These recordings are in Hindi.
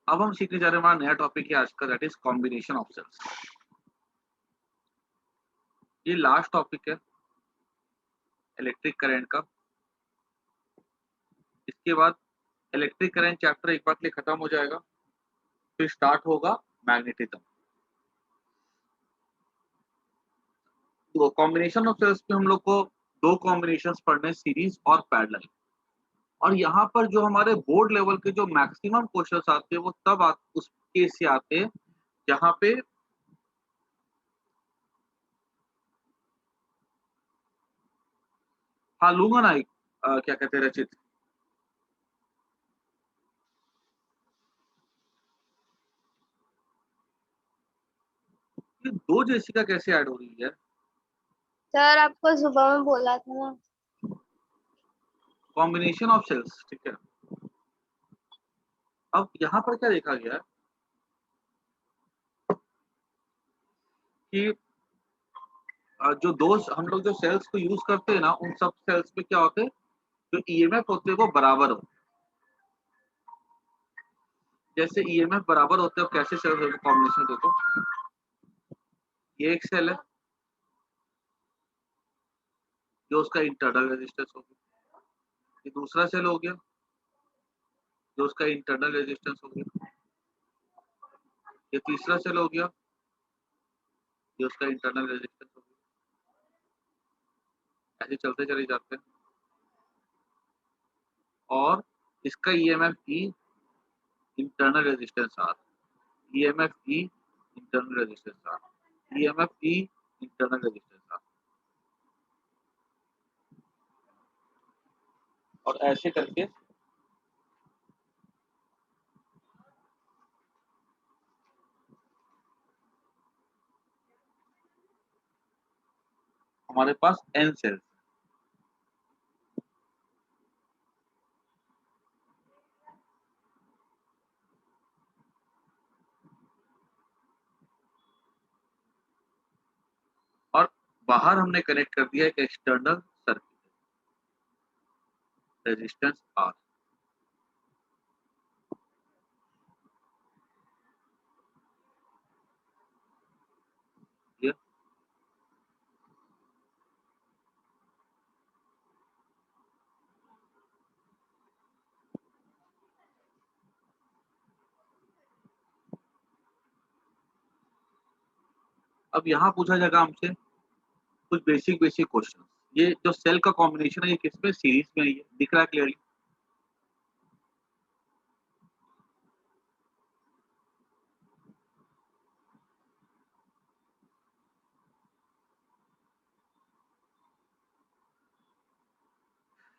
अब हम सीखने जा रहे हैं, हमारा नया टॉपिक है आज का, that is combination of cells. ये लास्ट टॉपिक है इलेक्ट्रिक करंट का। इसके बाद इलेक्ट्रिक करंट चैप्टर एक बार के लिए खत्म हो जाएगा, फिर स्टार्ट होगा मैग्नेटिज्म। तो कॉम्बिनेशन ऑफ सेल्स में हम लोग को दो कॉम्बिनेशंस पढ़ने, सीरीज और पैरेलल। और यहाँ पर जो हमारे बोर्ड लेवल के जो मैक्सिमम क्वेश्चंस आते हैं वो तब उस केस से आते हैं जहाँ पे हाँ लूंगा ना एक क्या कहते हैं रचित, ये दो जेसिका कैसे ऐड हो रही है? सर आपको सुबह में बोला था ना। कॉम्बिनेशन ऑफ सेल्स, ठीक है। अब यहाँ पर क्या देखा गया है कि जो दो हम लोग जो सेल्स को यूज करते हैं ना, उन सब सेल्स में क्या होते हैं, जो ईएमएफ होते हैं वो बराबर होते हैं। जैसे ईएमएफ बराबर होते हैं, कैसे सेल्स कॉम्बिनेशन देखो, ये एक सेल है जो उसका इंटरनल रेजिस्टेंस हो गया, ये दूसरा सेल हो गया जो उसका इंटरनल रेजिस्टेंस हो गया, ये तीसरा सेल हो गया जो उसका इंटरनल रेजिस्टेंस हो गया। ऐसे चलते चले जाते हैं। और इसका ईएमएफ ई इंटरनल रेजिस्टेंस आर, ईएमएफ ई इंटरनल रेजिस्टेंस आर, ईएमएफ ई इंटरनल रेजिस्टेंस आर, और ऐसे करके हमारे पास एन सेल्स। और बाहर हमने कनेक्ट कर दिया एक एक्सटर्नल सर्किट, रेजिस्टेंस आर। अब यहाँ पूछा जाएगा हमसे कुछ बेसिक बेसिक क्वेश्चन। ये जो सेल का कॉम्बिनेशन है ये किसमें, सीरीज में है, ये दिख रहा है क्लियरली।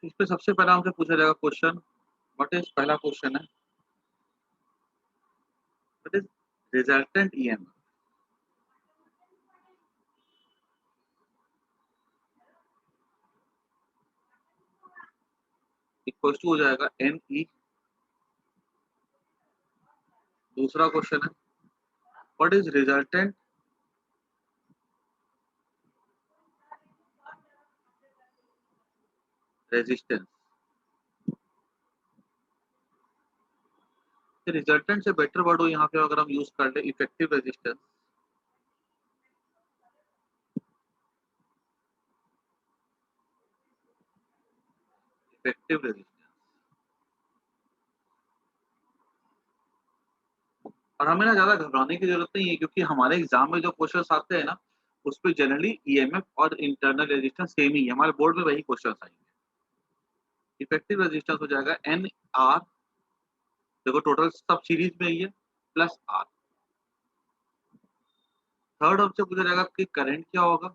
इस पे सबसे पहला हमसे पूछा जाएगा क्वेश्चन, व्हाट इज, पहला क्वेश्चन है what is resultant EMF equal to हो जाएगा एन ई। दूसरा क्वेश्चन है what is resultant resistance. Resultant से बेटर वर्ड हो यहाँ पे अगर हम यूज कर ले, इफेक्टिव रेजिस्टेंस। Effective resistance. और हमें ना ज्यादा घबराने की जरूरत नहीं है, क्योंकि हमारे एग्जाम में जो क्वेश्चन आते हैं ना, उस पर जनरली ईएमएफ और इंटरनल रेजिस्टेंस सेम ही है, हमारे बोर्ड में वही क्वेश्चन आएंगे। इफेक्टिव रेजिस्टेंस हो जाएगा एन आर, देखो टोटल सब सीरीज में ही है, प्लस आर। थर्ड हमसे पूछा जाएगा कि करंट क्या होगा,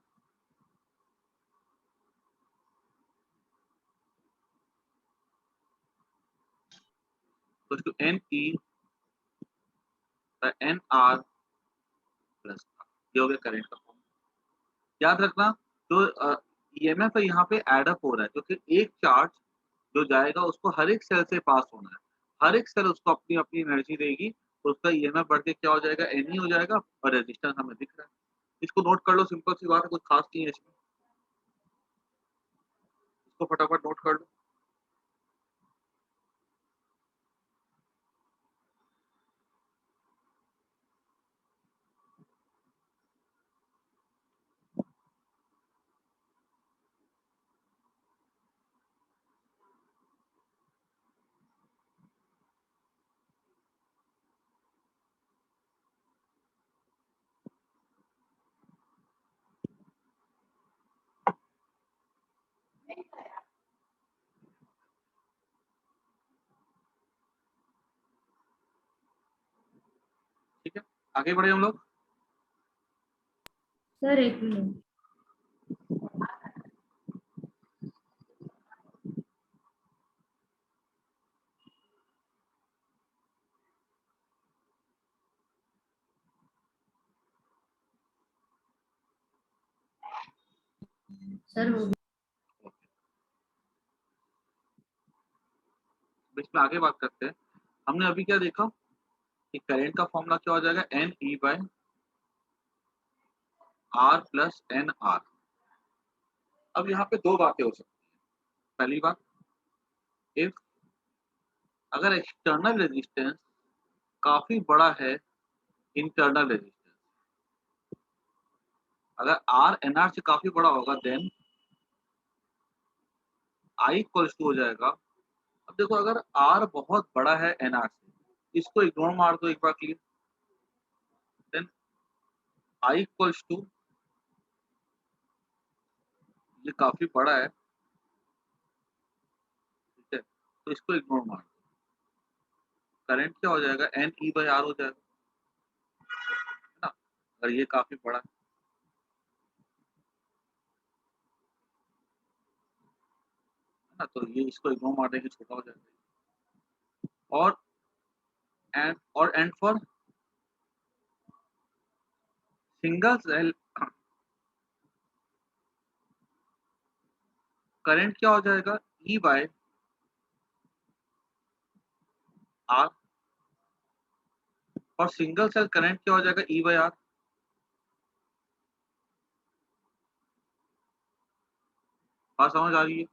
तो उसको n e n r plus r, ये हो गया करंट का फॉर्म। याद रखना जो ईएमएफ है यहाँ पे एडअप हो रहा है, क्योंकि एक चार्ज जो जाएगा उसको हर एक सेल से पास होना है, हर एक सेल उसको अपनी अपनी एनर्जी देगी, तो उसका ईएमएफ बढ़ के क्या हो जाएगा, एन ई हो जाएगा, और रेजिस्टेंस हमें दिख रहा है। इसको नोट कर लो, सिंपल सी बात है, कुछ खास नहीं है इसमें, इसको फटाफट नोट कर लो। आगे बढ़े हम लोग। सर एक मिनट। सर हो इसमें आगे बात करते हैं। हमने अभी क्या देखा कि करंट का फॉर्मूला क्या हो जाएगा, n e by r plus n r. अब यहाँ पे दो बातें हो सकती हैं। पहली बात, इफ अगर एक्सटर्नल रेजिस्टेंस काफी बड़ा है इंटरनल रेजिस्टेंस, अगर आर एन आर से काफी बड़ा होगा देन आई इक्वल्स टू हो जाएगा। अब देखो अगर आर बहुत बड़ा है एन आर से, इसको इग्नोर मार दो एक बार clear, then I equals to, ये काफी बड़ा है, ठीक है, तो इसको इग्नोर मार दो। करंट क्या हो जाएगा, एन ई बाई आर हो जाएगा, है ना, अगर ये काफी बड़ा है ना, तो ये इसको इग्नोर मार देंगे, छोटा हो जाएगा। और and for single cell current क्या हो जाएगा, ई बाय आर, और सिंगल सेल करंट क्या हो जाएगा, ई बाय आर। बात समझ आ रही है?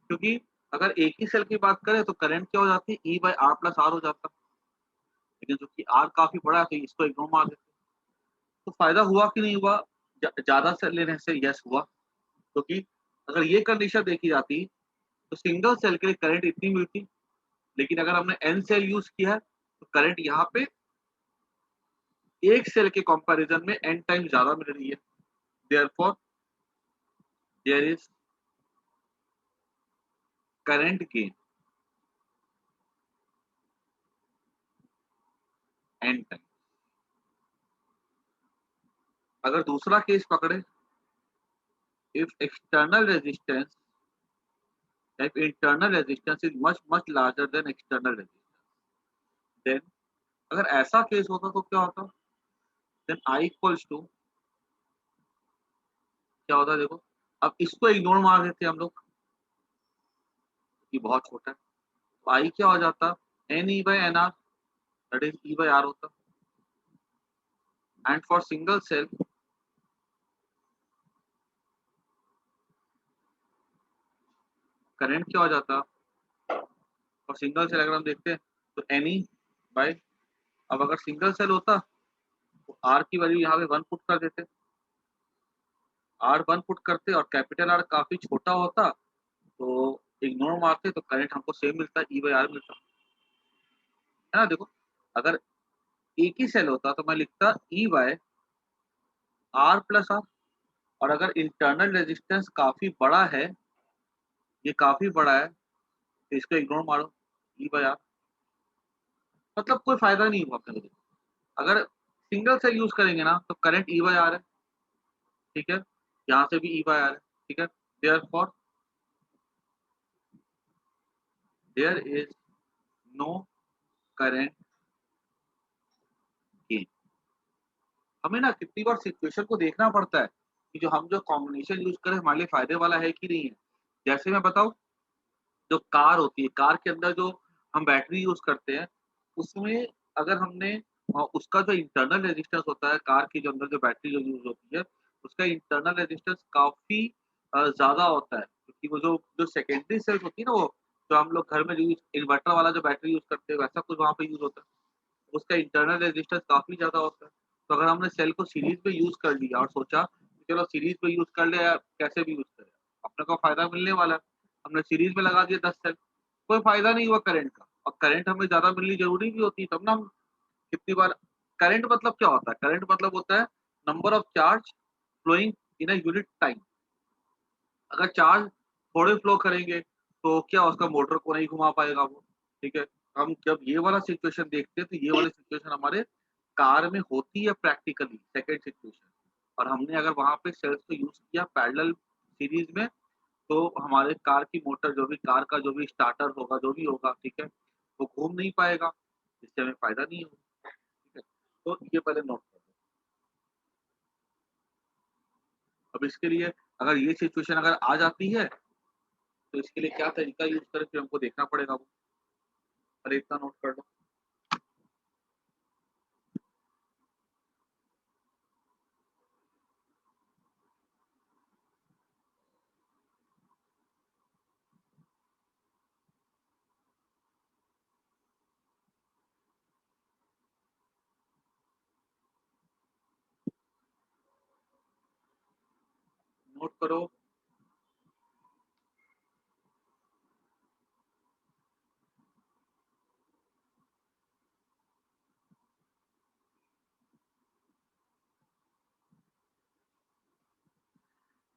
क्योंकि अगर एक ही सेल की बात करें तो करंट क्या हो जाती है, e by r plus r हो जाता, लेकिन चूंकि आर काफी बड़ा है तो इसको इग्नोर मार देते। तो फायदा हुआ कि नहीं हुआ, ज्यादा सेल लेने से? यस हुआ, क्योंकि अगर ये कंडीशन देखी जाती तो सिंगल सेल के लिए करंट इतनी मिलती, लेकिन अगर हमने एन सेल यूज किया है तो करंट यहाँ पे एक सेल के कंपैरिजन में एन टाइम ज्यादा मिल रही है, therefore there is current gain n time. अगर दूसरा केस पकड़े, if external resistance, if internal resistance is much larger than external resistance, then अगर ऐसा केस होता तो क्या होता, then I equals to क्या होता देखो। अब इसको इग्नोर मार देते हम लोग, ये बहुत छोटा है, तो I क्या हो जाता, n E by n r, that is E by r होता। And for single cell current क्या हो जाता, और सिंगल सेल अगर हम देखते हैं तो एन ई बाई, अब अगर सिंगल सेल होता तो आर की वैल्यू यहाँ पे 1 पुट कर देते, आर 1 पुट करते और कैपिटल आर काफी छोटा होता तो इग्नोर मारते तो करंट हमको सेम मिलता, ई बाई आर मिलता, है ना। देखो अगर एक ही सेल होता तो मैं लिखता e by r plus r, और अगर इंटरनल रेजिस्टेंस काफी बड़ा है, ये काफी बड़ा है, तो इसको इग्नोर मारो, ई बाय आर। मतलब कोई फायदा नहीं हुआ अपने को। अगर सिंगल सेल यूज करेंगे ना तो करंट ई बाय आर है, ठीक है, यहाँ से भी ई बाय आर है, ठीक है, therefore there is no current gain. हमें ना कितनी बार सिचुएशन को देखना पड़ता है कि जो हम जो कॉम्बिनेशन यूज करें हमारे लिए फायदे वाला है कि नहीं है। जैसे मैं बताऊं, जो कार होती है, कार के अंदर जो हम बैटरी यूज करते हैं, उसमें अगर हमने उसका जो इंटरनल रेजिस्टेंस होता है, कार की जो अंदर जो बैटरी जो यूज होती है, उसका इंटरनल रेजिस्टेंस काफी ज्यादा होता है, क्योंकि वो जो जो सेकेंडरी सेल्स होती है ना, वो जो हम लोग घर में यूज इन्वर्टर वाला जो बैटरी यूज करते हैं वैसा कुछ वहाँ पे यूज होता है, उसका इंटरनल रेजिस्टेंस काफी ज्यादा होता है। तो अगर हमने सेल को सीरीज में यूज कर लिया और सोचा कि चलो सीरीज में यूज कर ले या कैसे भी यूज करें, अपने को फायदा मिलने वाला है, हमने सीरीज में लगा दिया 10 सेल, कोई फायदा नहीं हुआ करंट का, और करंट हमें ज्यादा मिलनी जरूरी भी होती है, तब ना हम कितनी बार। करंट मतलब क्या होता है, करंट मतलब होता है number of charge flowing in a unit time. अगर चार्ज थोड़े फ्लो करेंगे तो क्या उसका मोटर को नहीं घुमा पाएगा वो, ठीक है? हम जब ये वाला सिचुएशन देखते हैं, तो ये वाली सिचुएशन हमारे कार में होती है प्रैक्टिकली सेकंड सिचुएशन और हमने अगर वहाँ पे सेल्स को यूज़ किया पैरेलल सीरीज़ में, तो हमारे कार की मोटर जो भी कार का जो भी स्टार्टर होगा, जो भी होगा, ठीक है? वो घूम नहीं पाएगा, जिससे हमें फ़ायदा नहीं होगा, ठीक है? तो ये पहले नोट कर लो। अब इसके लिए अगर ये सिचुएशन अगर आ जाती है, तो इसके लिए क्या तरीका यूज़ करें फिर हमको देखना पड़ेगा वो। पहले इतना नोट कर लो। नोट करो।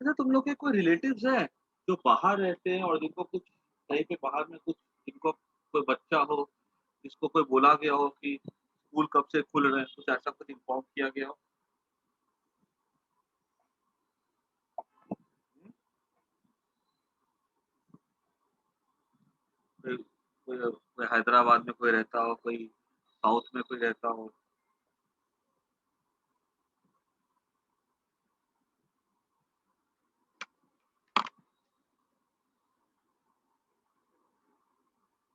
अच्छा तुम लोग के कोई रिलेटिव्स हैं जो बाहर रहते हैं और जिनको कुछ कहीं पे बाहर में कुछ जिनको कोई बच्चा हो जिसको कोई बोला गया हो कि स्कूल कब से खुल रहे हैं, कुछ ऐसा कुछ इन्फॉर्म किया गया हो? हुँ, कोई कोई कोई हैदराबाद में कोई रहता हो, कोई साउथ में कोई रहता हो?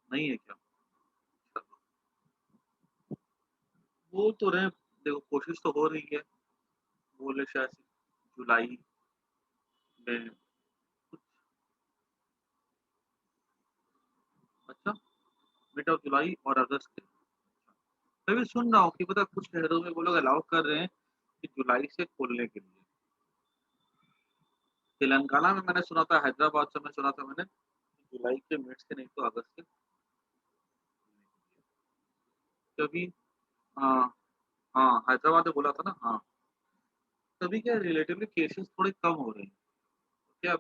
नहीं है क्या? चलो, बोल तो रहे हैं, देखो कोशिश तो हो रही है, बोले शायद से जुलाई में कुछ। अच्छा, मिड ऑफ जुलाई और अगस्त के। मैं भी सुन रहा हूँ कि पता है कुछ शहरों में वो लोग अलाउ कर रहे हैं कि जुलाई से खोलने के लिए। तेलंगाना में मैंने सुना था, हैदराबाद से मैं सुना था मैंने, जुलाई के मिड से नहीं तो अगस्त से। क्योंकि हाँ, हाँ, हैदराबाद में बोला था ना, हाँ। तभी क्या रिलेटिवली केसेस थोड़े कम हो रहे हैं। क्या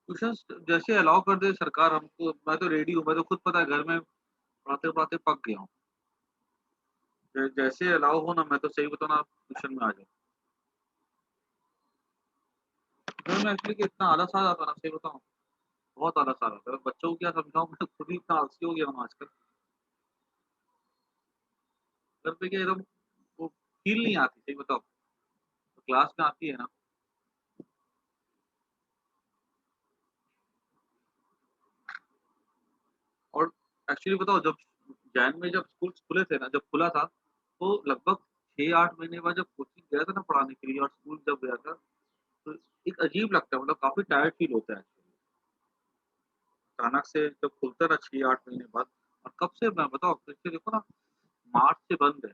ट्यूशंस जैसे अलाउ कर दे सरकार हमको, मैं तो रेडी हूँ, मैं तो खुद पता है घर में पढ़ाते-पढ़ाते पक गया हूँ। जैसे अलाउ हो ना मैं तो सही बताऊँ ना ट्यूशन में आ जाऊँ। घर में एक्चुअली कि इतना आलस आ जाता है ना सही बताऊँ, बहुत आलस आ जाता है। बच्चों को क्या समझाऊँ, मैं खुद ही इतना आलसी हो गया हूँ आजकल। घर पे क्या एकदम वो फ़ील नहीं आती सही बताऊँ। तो क्लास में आती है ना और एक्चुअली बताओ जब जैन में जब स्कूल्स खुले थे ना, जब खुला था, तो लगभग 6-8 महीने बाद जब कोचिंग गया था ना पढ़ाने के लिए और स्कूल जब गया था, तो एक अजीब लगता है मतलब काफ़ी टायर्ड फ़ील होता है। अचानक से जब खुलता है ना 6-8 महीने बाद और कब से मैं बताओ फिर से देखो ना मार्च से बंद है।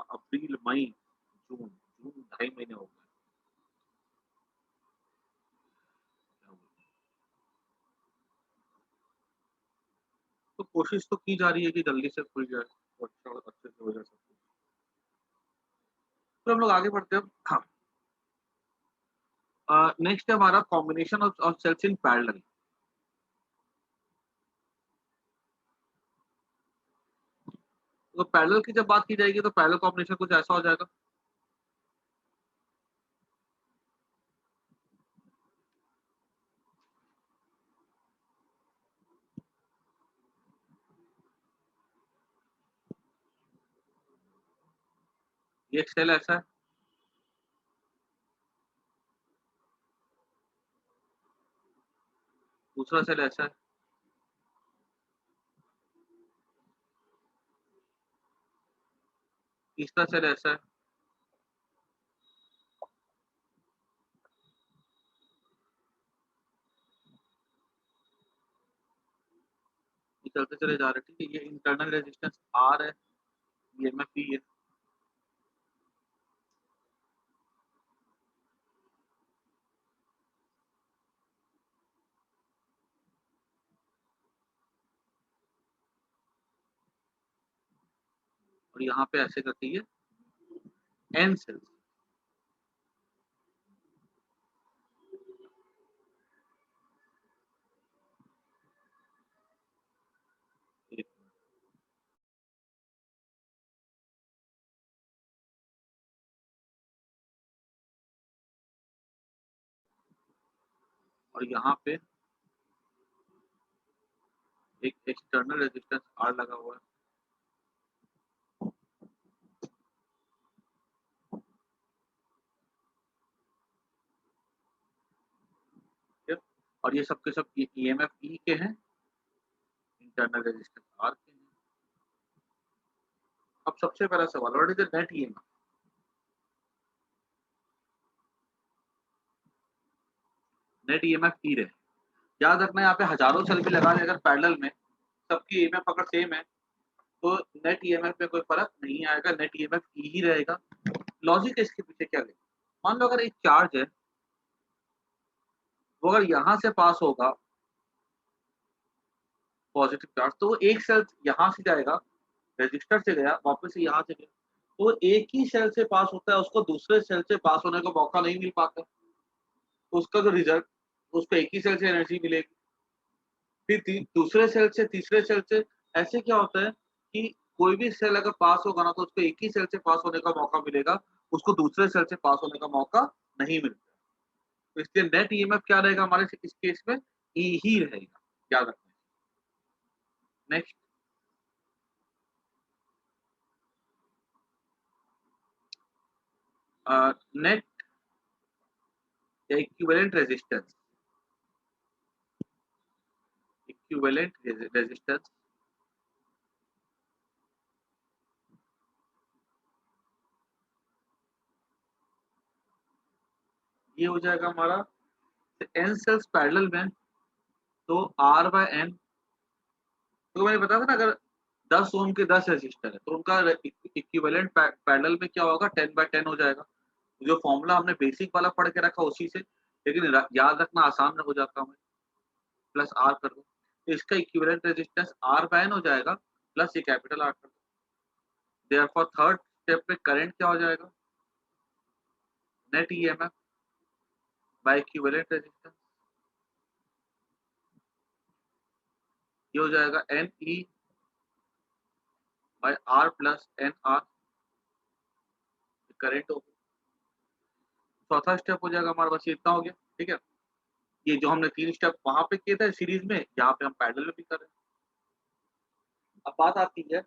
अप्रैल, मई, जून, जून 2.5 महीने हो गए। क्या बोलूँ? तो कोशिश तो की जा रही है कि जल्दी से खुल जाए, तो अच्छा अच्छे से हो जाए सब कुछ। तो हम लोग आगे बढ़ते हैं। हाँ, नेक्स्ट है हमारा combination of cells in parallel. तो पैरेलल की जब बात की जाएगी तो पैरेलल कॉम्बिनेशन कुछ ऐसा हो जाएगा। ये एक सेल ऐसा है, दूसरा सेल ऐसा है, तीसरा सेल ऐसा है, ये चलते चले जा रहे हैं, ठीक है? ये इंटरनल रेजिस्टेंस आर है, ईएमएफ भी है। और यहाँ पे ऐसे करके ये n सेल्स। और यहाँ पे एक एक्सटर्नल रेजिस्टेंस R लगा हुआ है। और ये सब के सब EMF E के हैं, इंटरनल रेजिस्टेंस R के हैं। अब सबसे पहला सवाल, what is the net EMF? Net EMF E रहे। याद रखना यहाँ पे हजारों सेल भी लगा दें अगर पैरेलल में, सबकी EMF अगर सेम है तो नेट EMF में कोई फर्क नहीं आएगा, नेट EMF E ही रहेगा। लॉजिक इसके पीछे क्या है? मान लो अगर एक चार्ज है, वो अगर यहाँ से पास होगा पॉजिटिव चार्ज, तो वो एक सेल यहाँ से जाएगा, रजिस्टर से गया, वापस से यहाँ से गया, तो एक ही सेल से पास होता है, उसको दूसरे सेल से पास होने का मौका नहीं मिल पाता, तो उसका जो रिजल्ट, उसको एक ही सेल से एनर्जी मिलेगी। फिर दूसरे सेल से, तीसरे सेल से, ऐसे क्या होता है कि कोई भी सेल अगर पास होगा ना, तो उसको एक ही सेल से पास होने का मौका मिलेगा, उसको दूसरे सेल से पास होने का मौका नहीं मिलता। तो इसलिए नेट ईएमएफ क्या रहेगा हमारे इस केस में? ई ही रहेगा, याद रखना। Next, net equivalent resistance, equivalent resistance ये हो जाएगा हमारा एन सेल्स पैरेलल में, तो R बाय एन, तो मैंने बताया था ना अगर 10 ओम के 10 रेजिस्टर है तो उनका इक्विवेलेंट पैरेलल में क्या होगा, 10/10 हो जाएगा। जो फॉर्मूला हमने बेसिक वाला पढ़ के रखा उसी से, लेकिन याद रखना आसान हो जाता हमें, प्लस R कर दो, तो इसका equivalent resistance R by n हो जाएगा, प्लस ये कैपिटल R कर दो। देयरफॉर थर्ड स्टेप पे करंट क्या हो जाएगा, net EMF by equivalent resistance, ये हो जाएगा n e by r plus n r, current हो गया। चौथा स्टेप हो जाएगा हमारे पास, इतना हो गया, ठीक है। ये जो हमने 3 स्टेप वहां पे किए थे सीरीज में, यहाँ पे हम पैरेलल में भी कर रहे हैं। अब बात आती है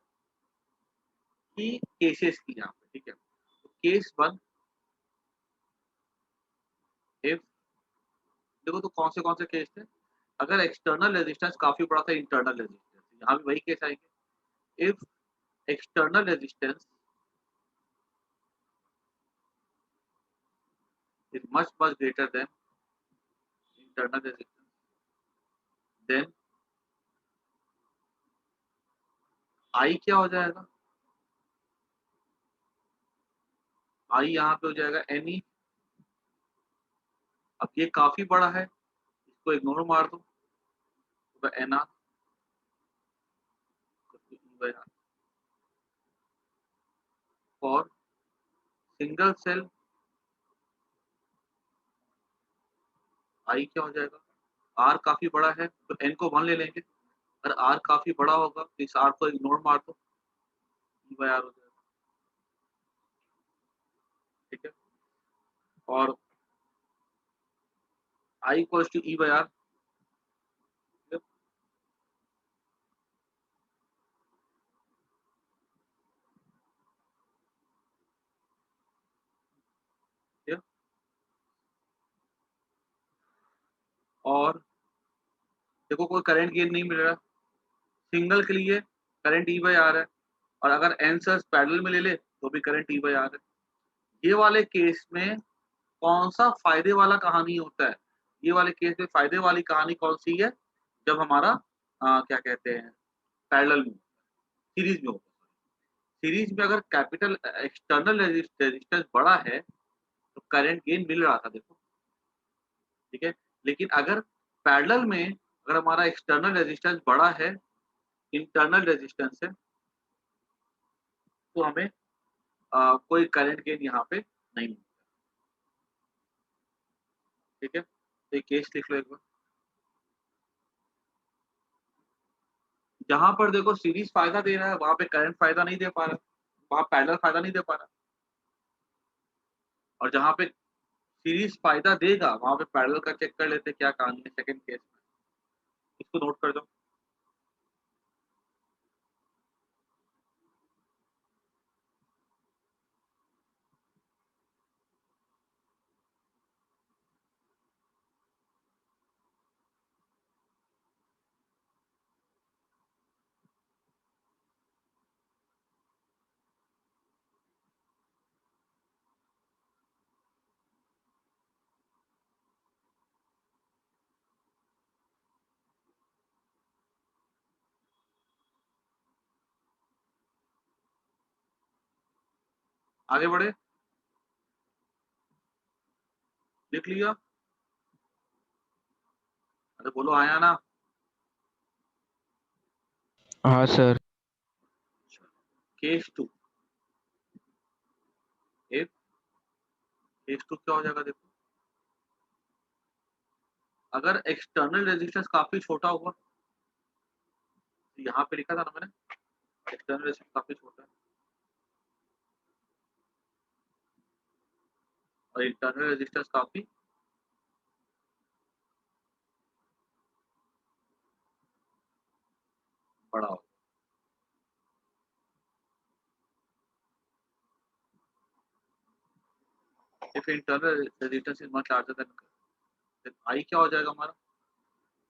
कि केसेस की, यहाँ पे ठीक है। तो केस 1, इफ, देखो तो कौन से केस थे, अगर एक्सटर्नल रेजिस्टेंस काफी बड़ा था, इंटरनल रेजिस्टेंस, यहाँ भी वही केस आएंगे। If external resistance is much greater than internal resistance, then I क्या हो जाएगा, I यहाँ पे हो जाएगा NE। अब ये काफी बड़ा है, इसको इग्नोर मार दो, तो NR और सिंगल सेल I क्या हो जाएगा, R काफी बड़ा है तो N को 1 ले लेंगे, अगर R काफी बड़ा होगा तो इस R को इग्नोर मार दो, E/R हो जाएगा, ठीक है। और I इक्वल्स टू E/R, और देखो कोई करंट गेन नहीं मिल रहा, सिंगल के लिए करंट E/R है, और अगर एन सेल्स पैरेलल में ले ले तो भी करंट E/R है। ये वाले केस में कौन सा फायदे वाला कहानी होता है, ये वाले केस में फायदे वाली कहानी कौन सी है, जब हमारा क्या कहते हैं पैरेलल में, सीरीज में होता है। सीरीज में अगर कैपिटल एक्सटर्नल रेजिस्टेंस बड़ा है तो करंट गेन मिल रहा था, देखो, ठीक है। लेकिन अगर पैरेलल में अगर हमारा एक्सटर्नल रेजिस्टेंस बड़ा है, इंटरनल रेजिस्टेंस है, तो हमें कोई करंट गेन यहाँ पे नहीं मिलता। ठीक है, तो एक केस लिख लो एक बार। जहां पर देखो सीरीज फायदा दे रहा है वहां पे करंट फायदा नहीं दे पा रहा, वहां पैरेलल फायदा नहीं दे पा रहा, और जहां पे सीरीज फायदा देगा वहां पे पैरेलल का चेक कर लेते क्या कहानी है सेकंड केस में। इसको नोट कर दो। आगे बढ़े, लिख लिया? अरे बोलो आया ना? हाँ sir. Case two, case two क्या हो जाएगा देखो, अगर एक्सटर्नल रेजिस्टेंस काफी छोटा हुआ, तो यहाँ पे लिखा था ना मैंने, एक्सटर्नल रेजिस्टेंस काफी छोटा है और इंटरनल रेजिस्टेंस काफी बड़ा हो। If internal resistance is much larger than I, क्या हो जाएगा हमारा?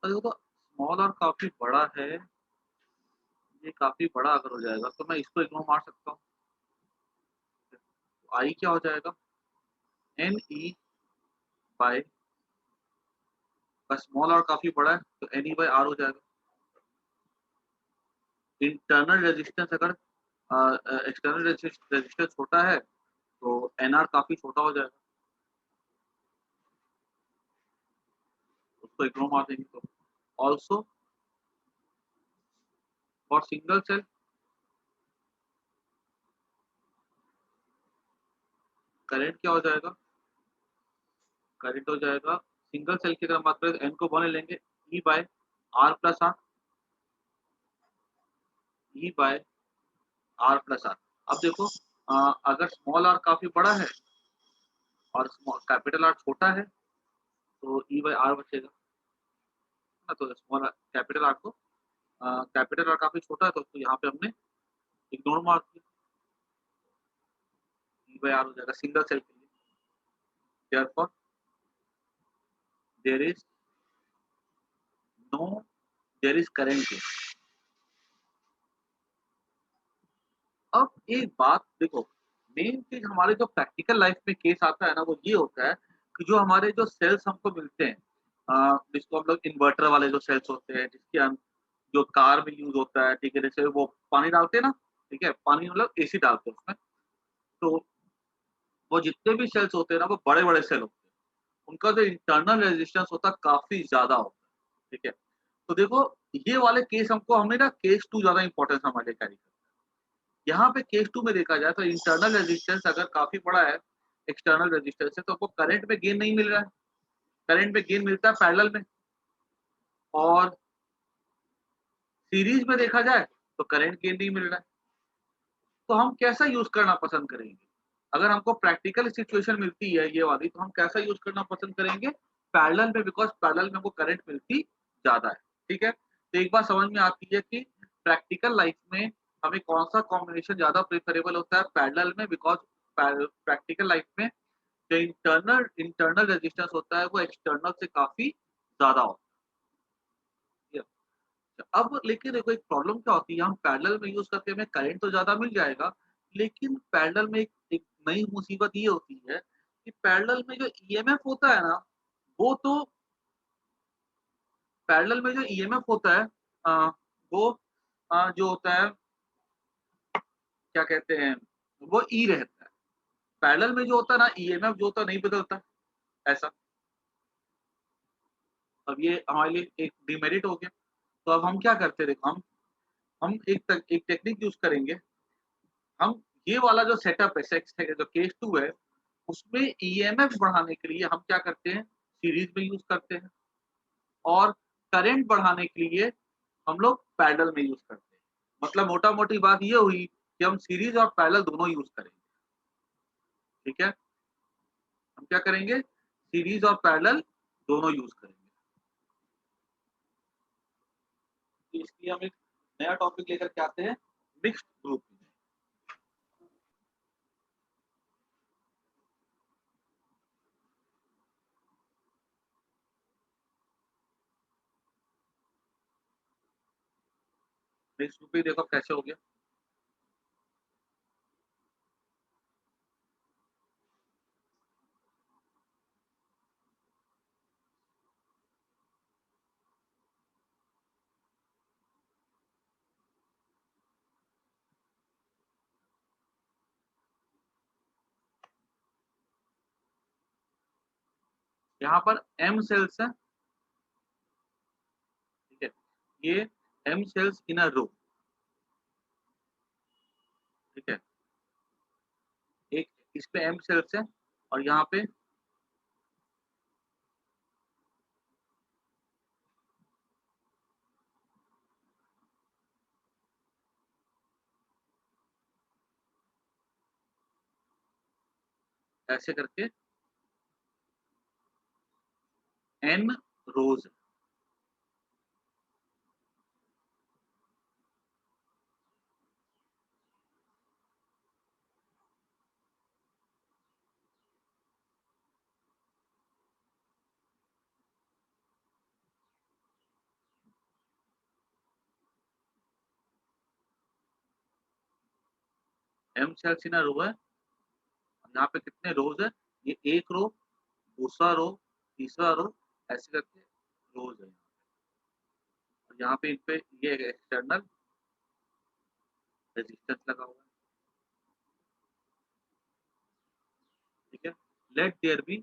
तो देखो तो स्मॉल और काफी बड़ा है, ये काफी बड़ा अगर हो जाएगा तो मैं इसको इग्नोर मार सकता हूँ। तो आई क्या हो जाएगा? एन ई बाय, स्मॉल और काफी बड़ा है तो एन ई बाय आर हो जाएगा। इंटरनल रेजिस्टेंस अगर एक्सटर्नल रेजिस्टेंस छोटा है तो एन आर काफी छोटा हो जाएगा, उसको इग्नोर मार देंगे। तो also for single cell current क्या हो जाएगा? करंट हो जाएगा सिंगल सेल की अगर बात करें तो एन को बने लेंगे e by r plus r, e by r plus r. अब देखो अगर स्मॉल आर काफी बड़ा है और कैपिटल आर छोटा है तो ई बाय आर बचेगा ना, तो स्मॉल कैपिटल आर को कैपिटल आर काफी छोटा है तो उसको यहाँ पे हमने इग्नोर मार दिया, ई बाय आर हो जाएगा सिंगल सेल के लिए। Therefore there is no, there is current gain. अब एक बात देखो, मेन चीज हमारे जो प्रैक्टिकल लाइफ में केस आता है ना वो ये होता है कि जो हमारे जो सेल्स हमको मिलते हैं, जिसको हम लोग इन्वर्टर वाले जो सेल्स होते हैं जिसके जो कार में यूज होता है, ठीक है, जैसे वो पानी डालते हैं ना, ठीक है, पानी मतलब एसी डालते हैं उसमें, तो वो जितने भी सेल्स होते हैं ना वो बड़े बड़े सेल होते हैं, उनका जो इंटरनल रेजिस्टेंस होता है काफी ज्यादा होता है। ठीक है, तो देखो ये वाले केस हमको, हमें ना केस टू ज्यादा इंपॉर्टेंस हमारे कैरी करता है। यहाँ पे केस टू में देखा जाए तो इंटरनल रेजिस्टेंस अगर काफी बड़ा है, एक्सटर्नल रेजिस्टेंस है, तो आपको करंट में गेन नहीं मिल रहा है, करंट में गेन मिलता है पैरेलल में, और सीरीज में देखा जाए तो करंट गेन नहीं मिल रहा है। तो हम कैसा यूज करना पसंद करेंगे? अगर हमको प्रैक्टिकल सिचुएशन मिलती है ये वाली तो हम कैसा यूज करना पसंद करेंगे? पैरेलल में, बिकॉज पैरेलल में हमको करंट मिलती ज्यादा है। ठीक है, तो एक बात समझ में आती है कि प्रैक्टिकल लाइफ में हमें कौन सा कॉम्बिनेशन ज्यादा प्रेफरेबल होता है पैरेलल में, बिकॉज प्रैक्टिकल लाइफ में जो इंटरनल रेजिस्टेंस होता है वो एक्सटर्नल से काफी ज्यादा होता है। अब लेकिन देखो एक प्रॉब्लम क्या होती है, हम पैरेलल में यूज करके हमें करंट तो ज्यादा मिल जाएगा, लेकिन पैरेलल में एक नई मुसीबत ये होती है कि पैरेलल में जो ईएमएफ होता है ना, वो तो पैरेलल में जो ईएमएफ होता है वो जो होता है क्या कहते हैं, वो ई रहता है। पैरेलल में जो होता है ना ईएमएफ जो होता है नहीं बदलता ऐसा। अब ये हमारे लिए एक डिमेरिट हो गया। तो अब हम क्या करते हैं, देखो हम एक टेक्निक यूज करेंगे, हम ये वाला जो सेटअप है, जो केस 2 है, उसमें ईएमएफ बढ़ाने के लिए हम क्या करते हैं, सीरीज में यूज करते हैं, और करंट बढ़ाने के लिए हम लोग पैरेलल में यूज करते हैं। मतलब मोटा मोटी बात ये हुई कि हम सीरीज और पैरेलल दोनों यूज करेंगे। ठीक है, हम क्या करेंगे, सीरीज और पैरेलल दोनों यूज करेंगे। तो इसलिए हम एक नया टॉपिक लेकर के आते हैं, मिक्स्ड ग्रुप। मिक्स्ड ग्रुप भी देखो कैसे हो गया। यहाँ पर m सेल्स है, ठीक है, ये m सेल्स इन अ रो, ठीक है, एक इस पे m सेल्स है और यहाँ पे ऐसे करके n रोज है। m सेल्स इन अ रो है, यहाँ पे कितने रोज है, ये एक रो, दूसरा रो, तीसरा रो, ऐसे करके रोज है। और यहाँ पे इन पे ये एक्सटर्नल रेजिस्टेंस लगा हुआ है। ठीक है, let there be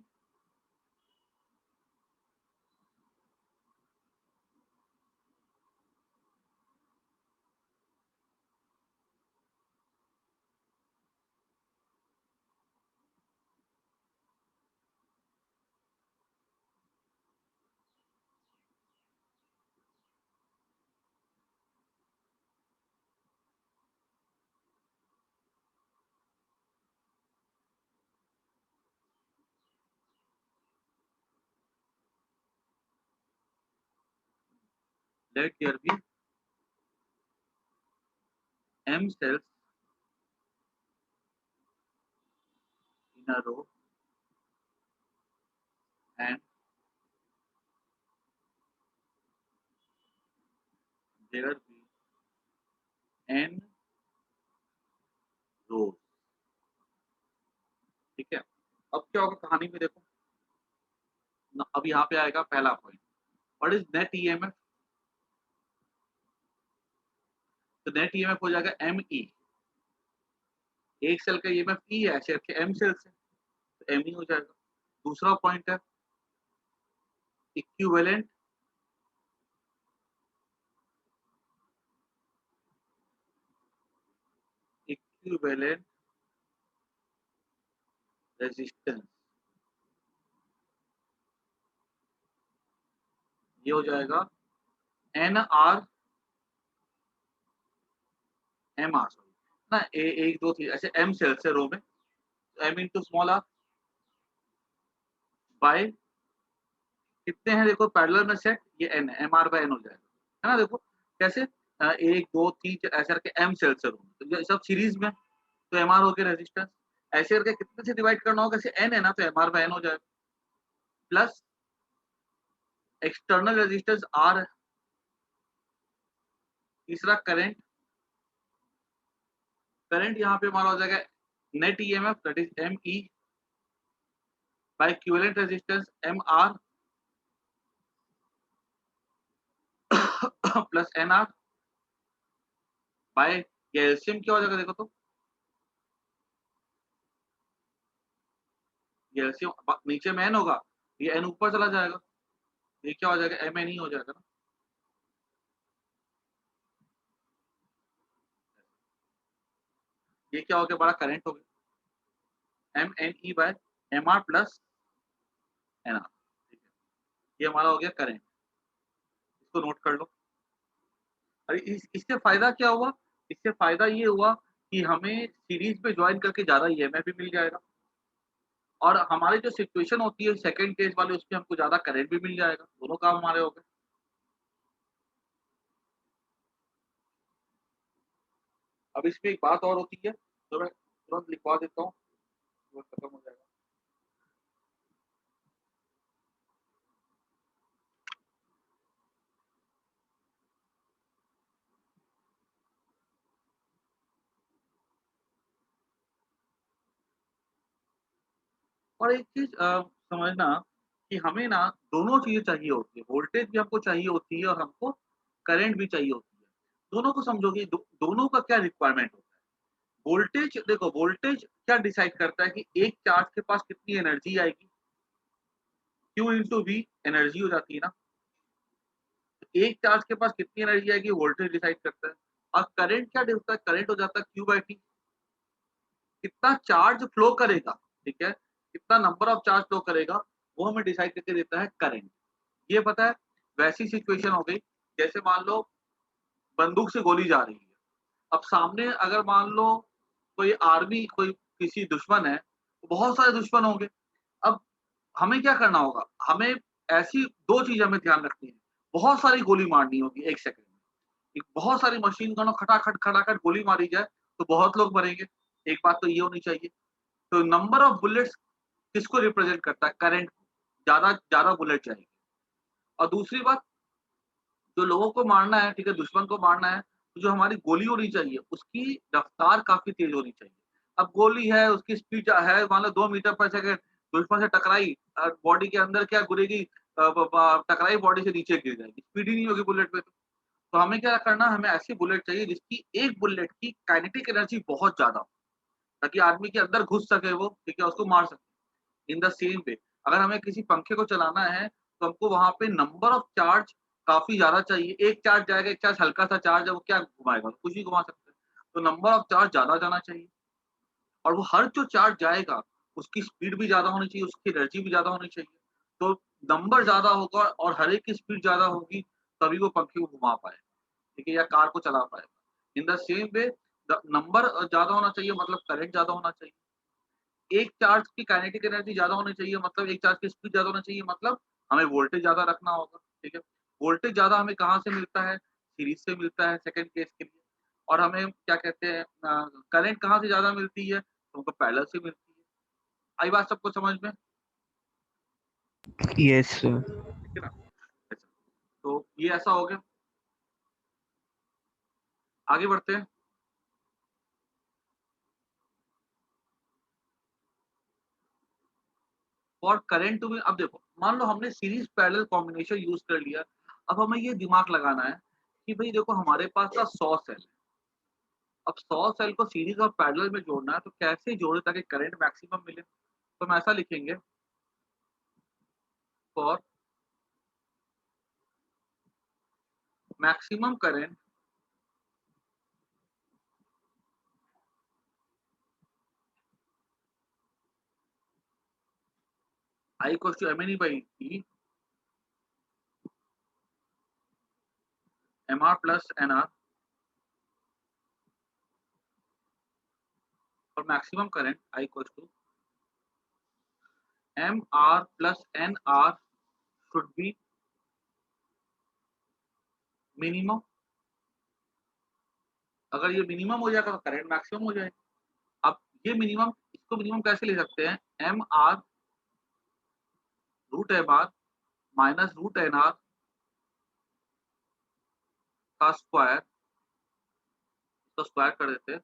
let there be m cells in a row and there be n rows। ठीक है, अब क्या होगा कहानी में देखो, अब यहाँ पे आएगा पहला point, what is net EMF. तो नेट ईएमएफ हो जाएगा एम ई, एक सेल का ईएमएफ ई है, ऐसे रखे एम सेल से, तो एम ई हो जाएगा। दूसरा पॉइंट है इक्विवेलेंट इक्विवेलेंट रेजिस्टेंस, ये हो जाएगा n r m r, sorry ना, एक दो थी ऐसे एम सेल से रो में, m into small r by कितने हैं देखो पैरेलल में सेट, ये n m r by n हो जाएगा, है ना। देखो कैसे, एक दो तीन ऐसे करके एम सेल से रो में, तो ये सब सीरीज में, तो एम आर हो गया रेजिस्टेंस, ऐसे करके कितने से डिवाइड करना होगा, जैसे एन है ना, तो एम आर बाय एन हो जाएगा, प्लस एक्सटर्नल रेजिस्टेंस आर है, तीसरा करंट, करंट यहाँ पे हमारा हो जाएगा net EMF that is m e by equivalent resistance m r plus n r by, ये एलसीएम क्या हो जाएगा देखो, तो ये एलसीएम नीचे में एन होगा, ये एन ऊपर चला जाएगा, ये क्या हो जाएगा एम एन ही हो जाएगा ना। ये क्या हो गया, बड़ा करंट हो गया, m n e by m r plus n r, ठीक है, ये हमारा हो गया करंट, इसको नोट कर लो। अरे इससे फायदा क्या हुआ, इससे फायदा ये हुआ कि हमें सीरीज पे ज्वाइन करके ज्यादा ईएमएफ भी मिल जाएगा, और हमारी जो सिचुएशन होती है सेकंड केस वाले, उसमें हमको ज्यादा करंट भी मिल जाएगा, दोनों काम हमारे हो गए। अब इसमें एक बात और होती है, तो मैं तुरंत लिखवा देता हूँ, वो खत्म हो जाएगा। और एक चीज समझना कि हमें ना दोनों चीजें चाहिए होती है, वोल्टेज भी हमको चाहिए होती है और हमको करंट भी चाहिए होती है। दोनों को समझोगे, दोनों का क्या रिक्वायरमेंट होता है। वोल्टेज देखो, वोल्टेज क्या डिसाइड करता है कि एक चार्ज के पास कितनी एनर्जी आएगी, Q इंटू वी एनर्जी हो जाती है ना, एक चार्ज के पास कितनी एनर्जी आएगी वोल्टेज डिसाइड करता है। और करंट क्या होता है, करंट हो जाता है Q बाई टी, कितना चार्ज फ्लो करेगा, ठीक है, कितना नंबर ऑफ चार्ज फ्लो करेगा, वो हमें डिसाइड करके देता है करंट। ये पता है, वैसी सिचुएशन हो गई जैसे मान लो बंदूक से गोली जा रही है, अब सामने अगर मान लो कोई आर्मी, कोई किसी दुश्मन है, तो बहुत सारे दुश्मन होंगे। अब हमें क्या करना होगा, हमें ऐसी दो चीज हमें ध्यान रखनी है, बहुत सारी गोली मारनी होगी एक सेकंड में, एक बहुत सारी मशीन गनों खटाखट खटाखट गोली मारी जाए तो बहुत लोग मरेंगे, एक बात तो ये होनी चाहिए। तो नंबर ऑफ बुलेट्स किसको रिप्रेजेंट करता है, करंट को, ज्यादा ज्यादा बुलेट चाहिए। और दूसरी बात, जो लोगों को मारना है, ठीक है, दुश्मन को मारना है, तो जो हमारी गोली होनी चाहिए उसकी रफ्तार काफी तेज होनी चाहिए। अब गोली है, उसकी स्पीड है मान लो 2 मीटर पर सेकंड, दुश्मन से टकराई, बॉडी के अंदर क्या गिरेगी, टकराई बॉडी से नीचे गिर जाएगी, स्पीड ही नहीं होगी बुलेट में। तो हमें क्या करना, हमें ऐसी बुलेट चाहिए जिसकी एक बुलेट की काइनेटिक एनर्जी बहुत ज्यादा हो, ताकि आदमी के अंदर घुस सके वो, ठीक है, उसको मार सके। इन द सेम वे अगर हमें किसी पंखे को चलाना है तो हमको वहां पे नंबर ऑफ चार्ज काफी ज्यादा चाहिए। एक चार्ज जाएगा, एक चार्ज हल्का सा चार्ज है, वो क्या घुमाएगा, कुछ ही घुमा सकते हैं। तो नंबर ऑफ चार्ज ज्यादा जाना चाहिए, और वो हर जो चार्ज जाएगा उसकी स्पीड भी ज्यादा होनी चाहिए, उसकी एनर्जी भी ज्यादा होनी चाहिए। तो नंबर ज्यादा होगा और हर एक की स्पीड ज्यादा होगी, तभी वो पंखे को घुमा पाएगा, ठीक है, या कार को चला पाएगा। इन द सेम वे नंबर ज्यादा होना चाहिए, मतलब करंट ज्यादा होना चाहिए। एक चार्ज की काइनेटिक एनर्जी ज्यादा होनी चाहिए, मतलब एक चार्ज की स्पीड ज्यादा होना चाहिए, मतलब हमें वोल्टेज ज्यादा रखना होगा, ठीक है। वोल्टेज ज्यादा हमें कहाँ से मिलता है, सीरीज से मिलता है सेकंड केस के लिए। और हमें क्या कहते हैं, करंट कहाँ से ज्यादा मिलती है, तो हमको पैरेलल से मिलती है। आई बात सबको समझ में, यस सर। ठीक है ना। अच्छा, तो ये ऐसा हो गया, आगे बढ़ते हैं। और करंट में अब देखो, मान लो हमने सीरीज पैरेलल कॉम्बिनेशन यूज कर लिया, अब हमें ये दिमाग लगाना है कि भाई देखो हमारे पास था 100 सेल, अब 100 सेल को सीरीज और पैरेलल में जोड़ना है, तो कैसे जोड़े ताकि करंट मैक्सिमम मिले। तो हम ऐसा लिखेंगे, for maximum current I equal to m n E by t m r plus n r, और maximum current I equal to m r plus n r should be minimum. अगर ये मिनिमम हो जाएगा तो करंट मैक्सिमम हो जाएगा। अब ये मिनिमम, इसको मिनिमम कैसे ले सकते हैं, m r root m r minus root n r का स्क्वायर, इसको स्क्वायर कर देते हैं,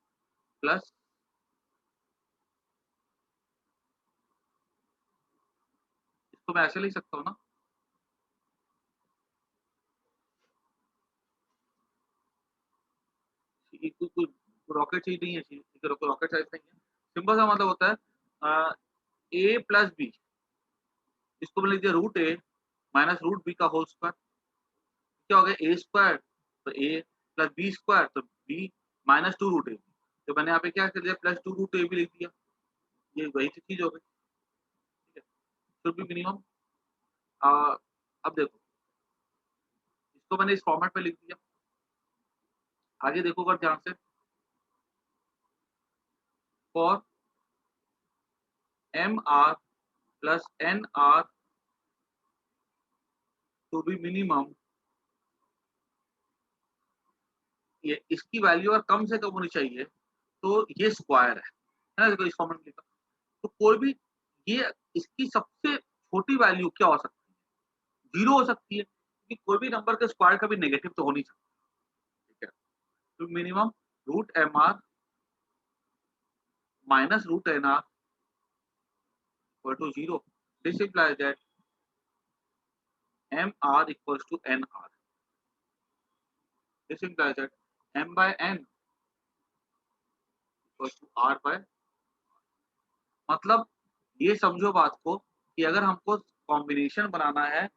प्लस इसको मैं ऐसे लिख सकता हूँ ना, कोई रॉकेट चीज नहीं है, रॉकेट साइज नहीं है, सिंपल सा मतलब होता है ए प्लस बी, इसको मैं लिख दिया रूट ए माइनस रूट बी का होल स्क्वायर, क्या हो गया ए स्क्वायर, तो ए प्लस बी स्क्वायर तो बी माइनस टू रूट ए, तो मैंने यहाँ पे क्या कर दिया, +2 √a भी लिख दिया, ये वही तो चीज हो गई, ठीक है। Should be minimum. अब देखो, इसको मैंने इस फॉर्मेट में लिख दिया। आगे देखो अगर ध्यान से, for MR plus NR to be minimum, ये इसकी वैल्यू अगर कम से कम होनी चाहिए तो ये स्क्वायर है ना, देखो इस फॉर्मेट में लिखा। तो कोई भी, ये इसकी सबसे छोटी वैल्यू क्या हो सकती है, 0 हो सकती है, क्योंकि कोई भी नंबर का स्क्वायर कभी नेगेटिव तो हो नहीं सकता, ठीक है। तो minimum √MR minus √NR equal to 0. This implies that MR equals to NR. This implies that M by N equals to R by, मतलब ये समझो बात को कि अगर हमको कॉम्बिनेशन बनाना है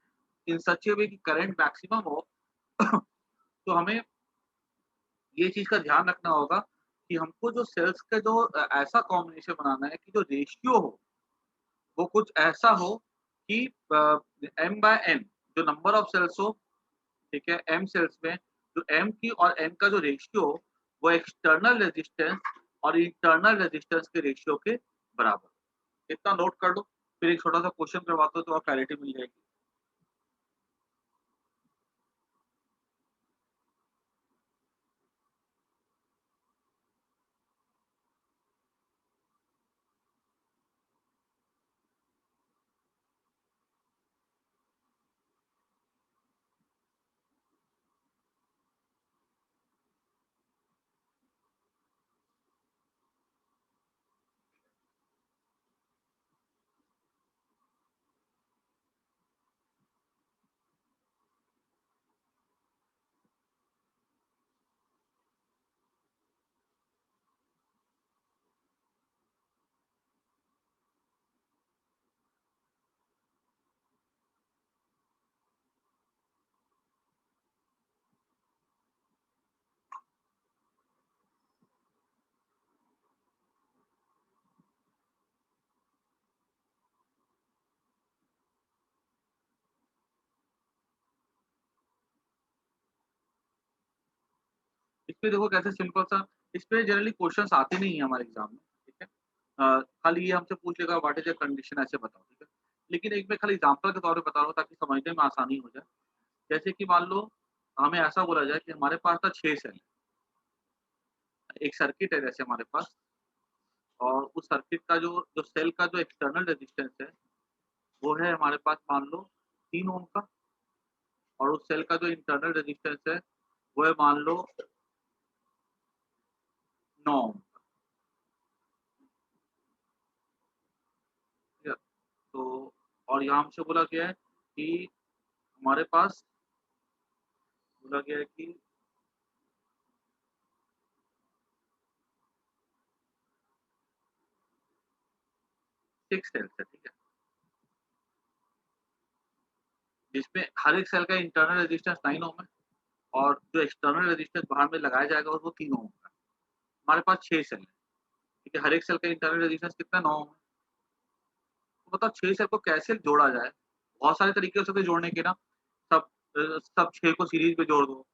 इन सच ए वे कि करंट मैक्सिमम हो तो हमें ये चीज का ध्यान रखना होगा कि हमको जो सेल्स का जो ऐसा कॉम्बिनेशन बनाना है कि जो रेशियो हो वो कुछ ऐसा हो कि M by N जो नंबर ऑफ सेल्स हो, ठीक है, M सेल्स में जो M की और N का जो रेशियो हो वो एक्सटर्नल रेजिस्टेंस और इंटरनल रेजिस्टेंस के रेशियो के बराबर। इतना नोट कर लो, फिर एक छोटा सा क्वेश्चन करवाता हूं तो आप क्लैरिटी मिल जाएगी। इसमें देखो कैसे सिंपल सा, इसमें जनरली क्वेश्चंस आते नहीं है हमारे एग्जाम में, ठीक है। खाली ये हमसे पूछ लेगा व्हाट इज द कंडीशन, ऐसे बताओ, ठीक है। लेकिन एक मैं खाली एग्जांपल के तौर पे बता रहा हूँ ताकि समझने में आसानी हो जाए। जैसे कि मान लो हमें ऐसा बोला जाए कि हमारे पास था 6 सेल, एक सर्किट है जैसे हमारे पास, और उस सर्किट का जो जो सेल का जो एक्सटर्नल रेजिस्टेंस है वो है हमारे पास मान लो 3 ओम का, और उस सेल का जो इंटरनल रेजिस्टेंस है वो है मान लो 9 ओम, ठीक है। तो और यहाँ हमसे बोला गया है कि हमारे पास बोला गया है कि 6 सेल्स है, ठीक है, जिसमें हर एक सेल का इंटरनल रेजिस्टेंस 9 ओम है, और जो एक्सटर्नल रेजिस्टेंस बाहर में लगाया जाएगा वो 3 ओम का। हमारे पास 6 सेल है, ठीक है, हर एक सेल का इंटरनल रेजिस्टेंस कितना 9 ओम है। तो बताओ 6 सेल को कैसे जोड़ा जाए। बहुत सारे तरीके हो सकते हैं जोड़ने के ना, सब सब 6 को सीरीज में जोड़ दो,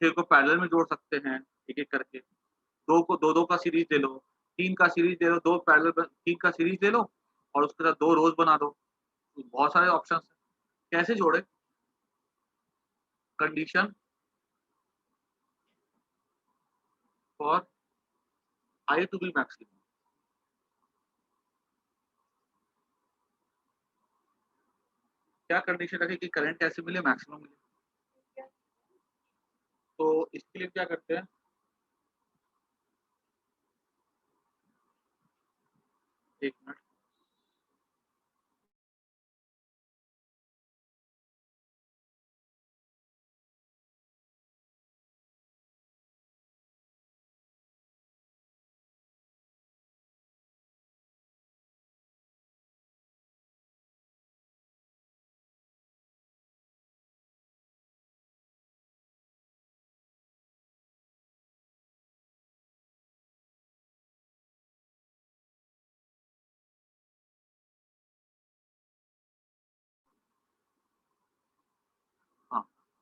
6 को पैरेलल में जोड़ सकते हैं एक एक करके, 2 को 2 2 का सीरीज दे लो, 3 का सीरीज दे लो, 2 पैरेलल 3 का सीरीज दे लो, और उसके साथ 2 रोज बना दो। तो बहुत सारे ऑप्शन है, कैसे जोड़े। Condition for I to be maximum, क्या कंडीशन रखे कि करंट कैसे मिले, मैक्सिमम मिले। तो इसके लिए क्या करते हैं, एक मिनट,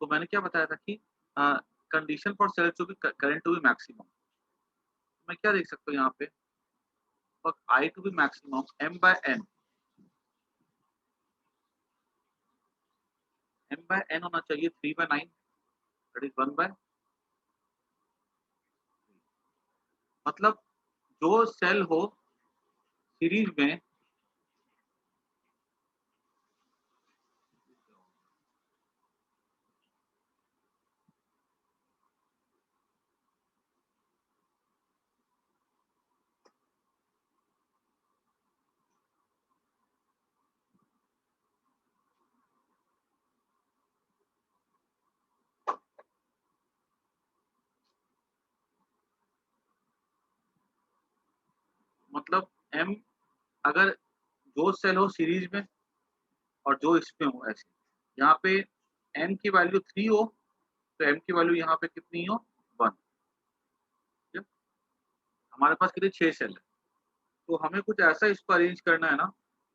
तो मैंने क्या बताया था कि condition for cell to be current to be maximum, मैं क्या देख सकता हूँ यहाँ पे, और I to be maximum m by n होना चाहिए 3/9, दैट इज 1/, मतलब जो सेल हो सीरीज में, मतलब m, अगर जो सेल हो सीरीज में और जो इसमें हो ऐसे, यहाँ पे m की वैल्यू 3 हो तो m की वैल्यू यहाँ पे कितनी हो 1, हमारे पास कितने 6 सेल है, तो हमें कुछ ऐसा इसको अरेंज करना है ना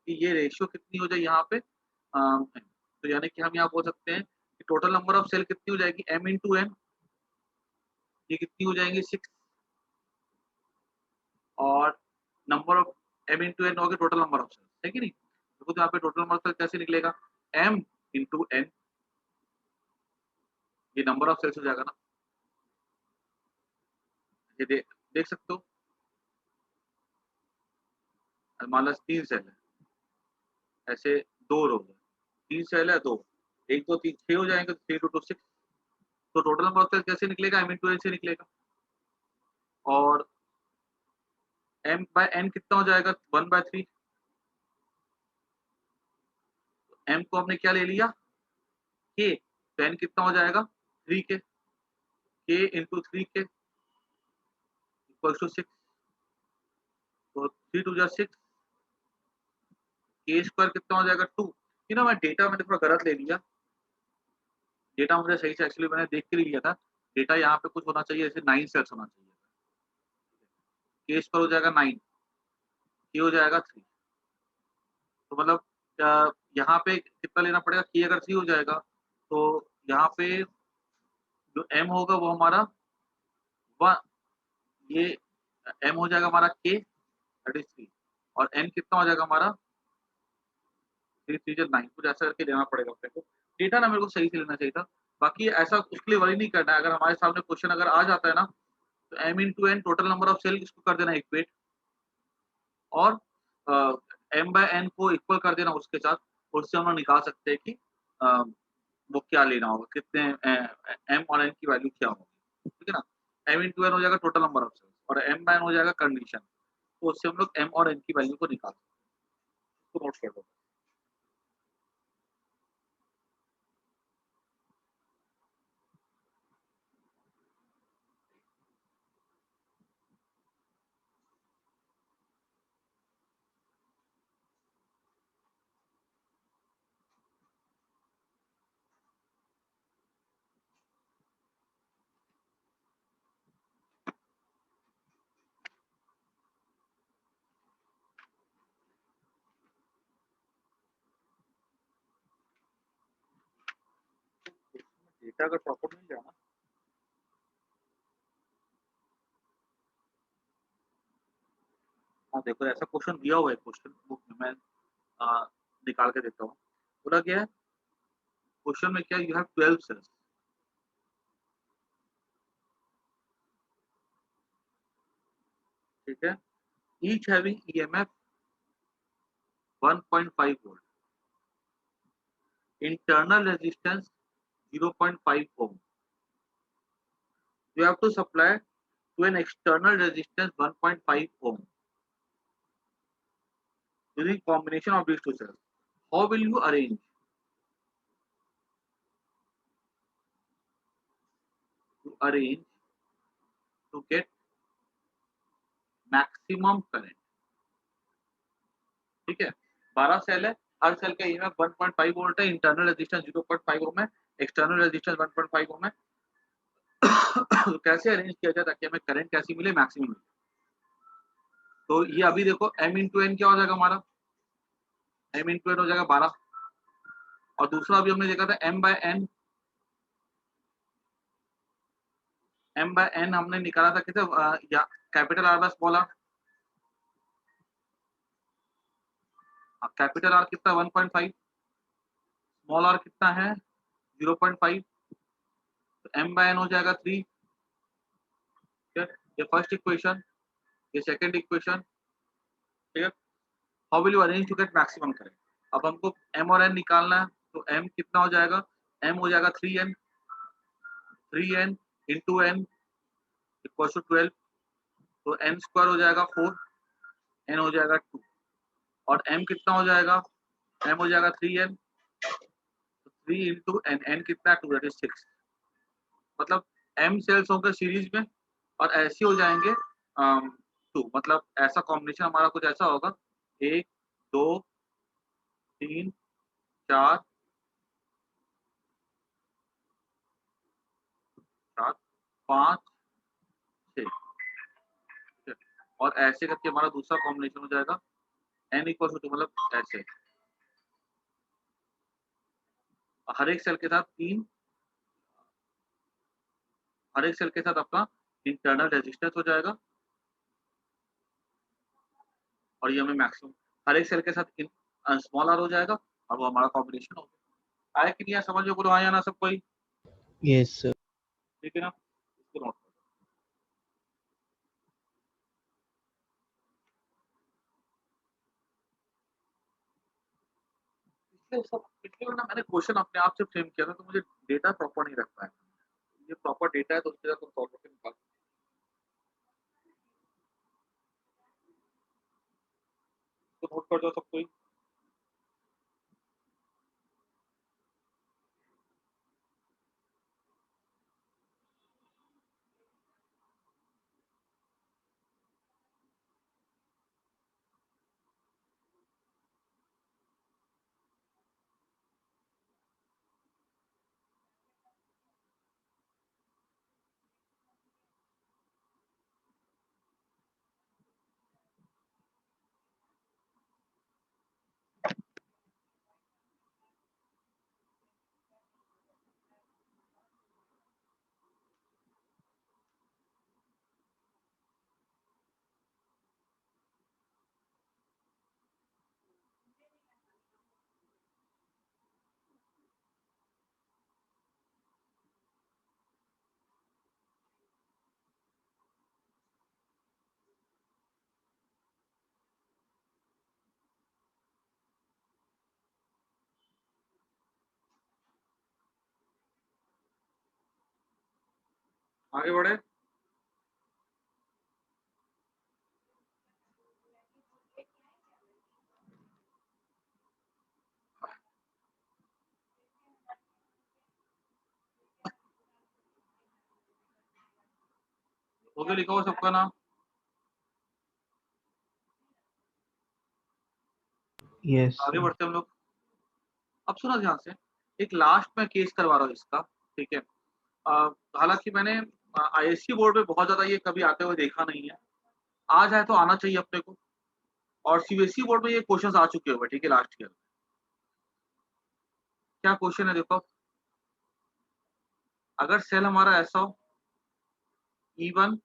कि ये रेशियो कितनी हो जाए यहाँ पे, तो यानी कि हम यहाँ बोल सकते हैं कि टोटल नंबर ऑफ सेल कितनी हो जाएगी m इंटू n, ये कितनी हो जाएंगी 6, और number of m into n हो गया टोटल नंबर ऑफ सेल, है कि नहीं। देखो तो यहाँ पे टोटल नंबर ऑफ सेल कैसे निकलेगा, m इंटू n, ये नंबर ऑफ सेल्स हो जाएगा ना, ये देख सकते हो, मान लो 3 सेल है, ऐसे 2 रो है, 3 सेल है 2, 1 2 3 6 हो जाएंगे, 3 2 6, तो टोटल नंबर ऑफ सेल कैसे निकलेगा, m इंटू n से निकलेगा, और m बाय n कितना हो जाएगा 1/3, m को हमने क्या ले लिया k, तो n कितना हो जाएगा 3 k, k into 3 k equal to 6, तो 3 2 6, k स्क्वायर कितना हो जाएगा 2, you know मैं डेटा मैंने थोड़ा गलत ले लिया, डेटा मुझे सही से एक्चुअली मैंने देख के लिया था, डेटा यहाँ पे कुछ होना चाहिए जैसे 9 सेल्स होना चाहिए, k स्क्वायर हो जाएगा 9, k हो जाएगा 3, तो मतलब यहाँ पे कितना लेना पड़ेगा, k अगर 3 हो जाएगा तो यहाँ पे जो m होगा वो हमारा ये m हो जाएगा हमारा k, दैट इज 3, और n कितना हो जाएगा हमारा 3 3 9, कुछ ऐसा करके लेना पड़ेगा अपने को, डेटा ना मेरे को सही से लेना चाहिए था, बाकी ऐसा उसके लिए वरी नहीं करना है, अगर हमारे सामने क्वेश्चन अगर आ जाता है ना तो m into n total number of cell इसको कर देना इक्वेट, और m बाय n को इक्वल कर देना उसके साथ, उससे हम लोग निकाल सकते हैं कि वो क्या लेना होगा, कितने m और n की वैल्यू क्या होगी, ठीक है ना, m इंटू n हो जाएगा टोटल नंबर ऑफ सेल्स और m बाय n हो जाएगा कंडीशन, तो उससे हम लोग m और n की वैल्यू को निकाल सकते हैं, इसको नोट कर दो। डेटा अगर प्रॉपर मिल जाए ना, हाँ देखो ऐसा क्वेश्चन दिया हुआ है क्वेश्चन बुक में, मैं निकाल के देता हूँ, बोला गया है क्वेश्चन में क्या, यू हैव 12 सेल्स, ठीक है, each having EMF 1.5 volt, internal resistance 0.5 ohm, you have to supply to an external resistance 1.5 ohm using combination of these two cells, how will you arrange to get maximum current, ठीक है, 12 सेल है, हर सेल का ईएमएफ 1.5 वोल्ट है, इंटरनल रेजिस्टेंस 0.5 ओम है, एक्सटर्नल रेजिस्टेंस 1.5 ओम है, तो कैसे अरेंज किया जाए ताकि हमें करंट कैसी मिले, मैक्सिमम मिले, तो ये अभी देखो m इंटू एन क्या हो जाएगा हमारा, m इंटू एन हो जाएगा 12, और दूसरा अभी हमने देखा था m by n, m by n हमने निकाला था किसे, या capital R by small r, capital R कितना 1.5, स्मॉल r कितना है 0.5, तो m by n हो जाएगा 3। ठीक है, ये फर्स्ट इक्वेशन, ये सेकंड इक्वेशन। ठीक है, how will you arrange to get maximum current. अब हमको m और n निकालना है, तो m कितना हो जाएगा, m हो जाएगा 3n, 3n into n equal to 12, तो n स्क्वायर हो जाएगा 4, n हो जाएगा 2, और m कितना हो जाएगा, m हो जाएगा 3n, तो 3 इंटू n कितना है 2, दैट इज 6। मतलब m सेल्स होंगे सीरीज में और ऐसे हो जाएंगे 2, मतलब ऐसा कॉम्बिनेशन हमारा कुछ ऐसा होगा 1 2 3 4 7 5 6, और ऐसे करके हमारा दूसरा कॉम्बिनेशन हो जाएगा n इक्वल टू, मतलब ऐसे हर एक सेल के साथ 3, हर एक सेल के साथ अपना इंटरनल रेजिस्टेंस हो जाएगा, और ये हमें मैक्सिमम हर एक सेल के साथ स्मॉल आर हो जाएगा, और वो हमारा कॉम्बिनेशन हो गया। आया कि नहीं आया समझ में, बोलो हाँ या ना सब कोई। Yes sir. ठीक है ना, इसको नोट करो। पिछले बार ना मैंने क्वेश्चन अपने आप से फ्रेम किया था, तो मुझे डेटा प्रॉपर नहीं रख पाया। ये प्रॉपर डेटा है तो उसके साथ तुम सॉल्व करके निकाल। तो नोट कर दो सब कोई। आगे बढ़े। हो गया, लिखा हुआ सबका नाम। यस आगे सर। बढ़ते हम लोग। अब सुना ध्यान से, एक लास्ट में केस करवा रहा हूँ इसका। ठीक है, हालांकि मैंने आईएससी बोर्ड में बहुत ज्यादा ये कभी आते हुए देखा नहीं है, आ जाए तो आना चाहिए अपने को। और सीबीएसई बोर्ड में ये क्वेश्चंस आ चुके हुए, ठीक है, लास्ट ईयर। क्या क्वेश्चन है देखो, अगर सेल हमारा ऐसा हो E1,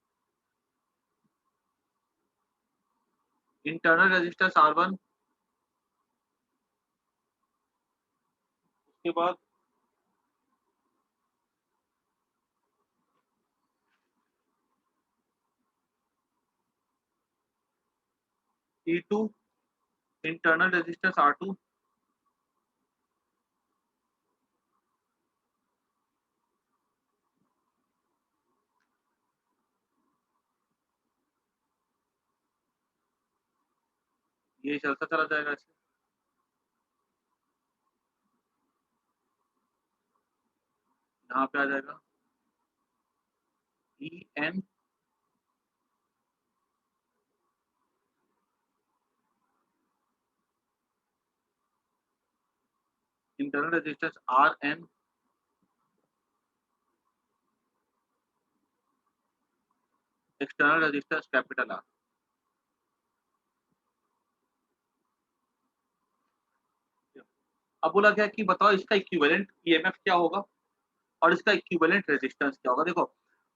इंटरनल रेजिस्टेंस R1, उसके बाद E2, इंटरनल रेजिस्टेंस R2, ये चलता चला जाएगा ऐसे। यहाँ पे आ जाएगा EN, internal resistance RN, external resistance capital R। अब बोला गया कि बताओ इसका इक्विवेलेंट ईएमएफ क्या होगा और इसका इक्विवेलेंट रेजिस्टेंस क्या होगा। देखो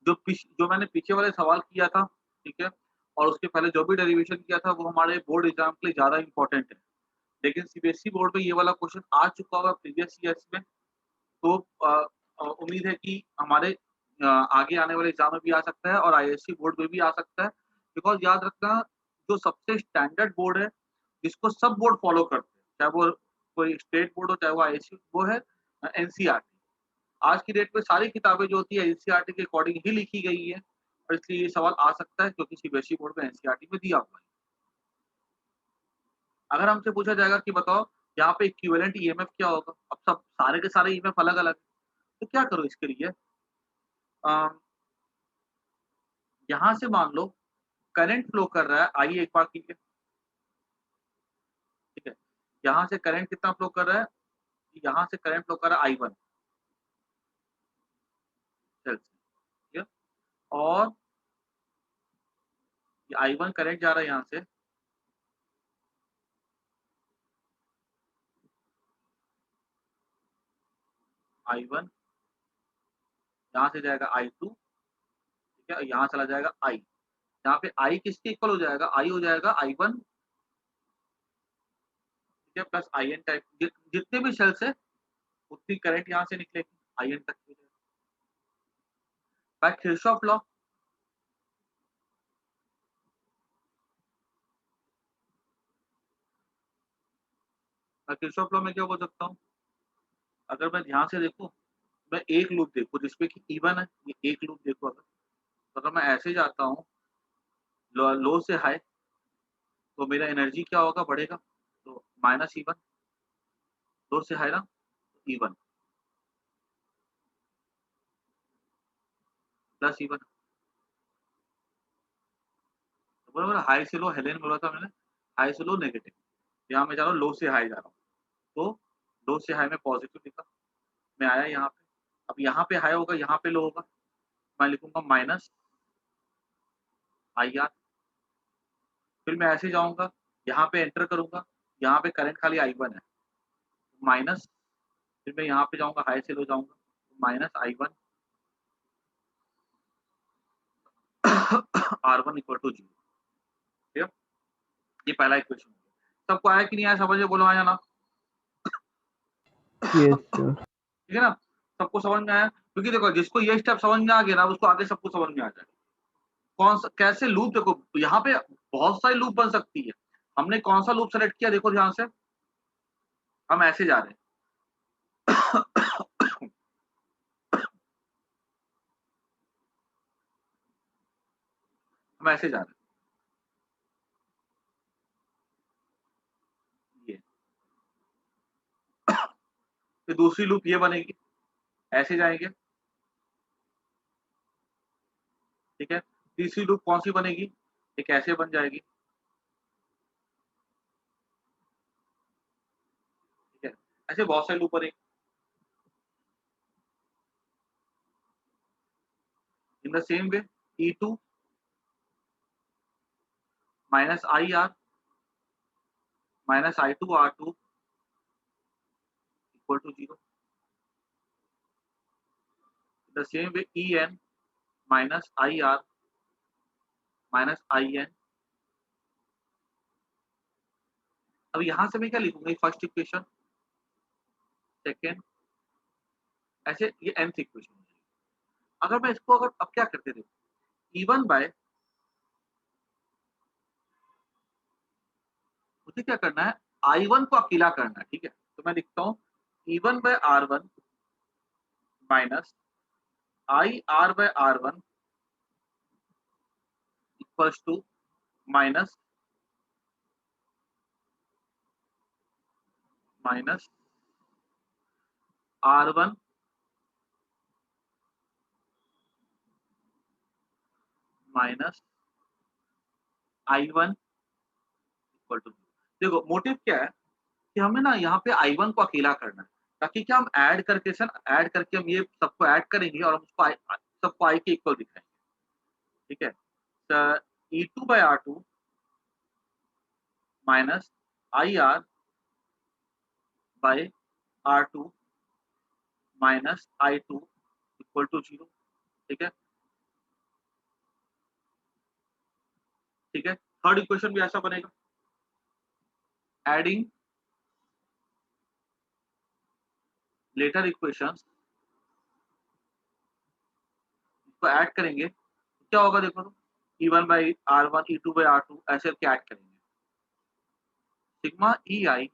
जो मैंने पीछे वाले सवाल किया था, ठीक है, और उसके पहले जो भी डेरिवेशन किया था वो हमारे बोर्ड एग्जाम के लिए ज़्यादा इम्पोर्टेंट है। लेकिन सीबीएसई बोर्ड में ये वाला क्वेश्चन आ चुका होगा प्रीवियस ईयर्स में, तो उम्मीद है कि हमारे आगे आने वाले एग्जाम में भी आ सकता है और आईएससी बोर्ड में भी आ सकता है। बिकॉज़ याद रखना, जो सबसे स्टैंडर्ड बोर्ड है, जिसको सब बोर्ड फॉलो करते हैं, चाहे वो कोई स्टेट बोर्ड हो, चाहे वो आईएससी, वो है एनसीईआरटी। आज की डेट में सारी किताबें जो होती है एनसीईआरटी के अकॉर्डिंग ही लिखी गई है, और इसलिए ये सवाल आ सकता है क्योंकि सीबीएसई बोर्ड में एनसीईआरटी में दिया हुआ है। अगर हमसे पूछा जाएगा कि बताओ यहाँ पे इक्विवेलेंट ईएमएफ क्या होगा? अब सब सारे के सारे ईएमएफ अलग-अलग है, तो क्या करो इसके लिए? अ, यहाँ से मान लो करंट फ्लो कर रहा है, आइए एक बार कीजिए, ठीक है? यहाँ से करंट कितना फ्लो कर रहा है? यहाँ से करंट फ्लो कर रहा है I1 सेल से, ठीक है? और ये I1 करंट जा रहा है यहाँ से, I1 यहाँ से जाएगा I2, ठीक है? यहाँ चला जाएगा I। यहाँ पे I किसके इक्वल हो जाएगा? I हो जाएगा I1, ठीक है, प्लस IN टाइप जितने भी सेल्स है उतनी करंट यहाँ से निकलेगी IN तक की। बाय किरचॉफ लॉ, मैं किरचॉफ लॉ में क्या बोल सकता हूँ? अगर मैं ध्यान से देखूँ, मैं एक लूप देखूँ जिसपे कि E1 है, ये एक लूप देखो अगर, तो अगर मैं ऐसे जाता हूँ लो से हाई, तो मेरा एनर्जी क्या होगा? बढ़ेगा, तो माइनस E1, लो से हाई ना, E1 प्लस E1, तो बराबर हाई से लो, हेलेन बोला था मैंने, हाई से लो नेगेटिव, यहाँ मैं जा रहा हूँ लो से हाई जा रहा हूँ, तो लो से हाई में पॉजिटिव लिखा, मैं आया यहाँ पे, अब यहाँ पे हाई होगा, यहाँ पे लो होगा, मैं लिखूंगा माइनस IR, फिर मैं ऐसे जाऊँगा, यहाँ पे एंटर करूँगा, यहाँ पे करंट खाली I1 है, माइनस, फिर मैं यहाँ पे जाऊँगा, हाई से लो जाऊँगा, minus I1 R1 equal to 0, ठीक है? ये पहला इक्वेशन हो गया। सबको आया कि नहीं आया समझ में? बोलो हाँ या ना? Yes, sir. ठीक है ना? सबको समझ में आया? क्योंकि देखो जिसको ये स्टेप समझ में आ गया ना, उसको आगे सब कुछ समझ में आ जाएगा। कौन सा कैसे लूप, देखो यहाँ पे बहुत सारी लूप बन सकती है। हमने कौन सा लूप सेलेक्ट किया देखो ध्यान से, हम ऐसे जा रहे हैं। हम ऐसे जा रहे हैं, ये फिर दूसरी लूप ये बनेगी, ऐसे जाएंगे, ठीक है? तीसरी लूप कौन सी बनेगी? एक ऐसे बन जाएगी, ठीक है? ऐसे बहुत सारे लूप बनेगी। In the same way E2 minus IR minus I2 R2 equal to 0। In the same way EN minus IR minus IN। अब यहाँ से मैं क्या लिखूंगा? फर्स्ट इक्वेशन, सेकेंड, ऐसे ये nth इक्वेशन हो जाएगी। अगर मैं इसको अगर अब क्या करते थे, E1 बाय, मुझे क्या करना है? I1 को अकेला करना है, ठीक है? तो मैं लिखता हूँ E1 by R1 minus IR by R1 equals to minus minus R1 minus I1 equal to. देखो मोटिव क्या है कि हमें ना यहाँ पे I1 को अकेला करना है, ताकि क्या हम ऐड करके हम ये सबको ऐड करेंगे और हम उसको सबको I के इक्वल दिखाएंगे, ठीक है? तो E2 by R2 minus IR by R2 minus I2 equal to 0, ठीक है? ठीक है, थर्ड इक्वेशन भी ऐसा बनेगा, एडिंग लेटर इक्वेशंस, इसको ऐड करेंगे तो क्या होगा देखो तो, E1 by R1 E2 by R2 ऐसे करके ऐड करेंगे, सिग्मा EI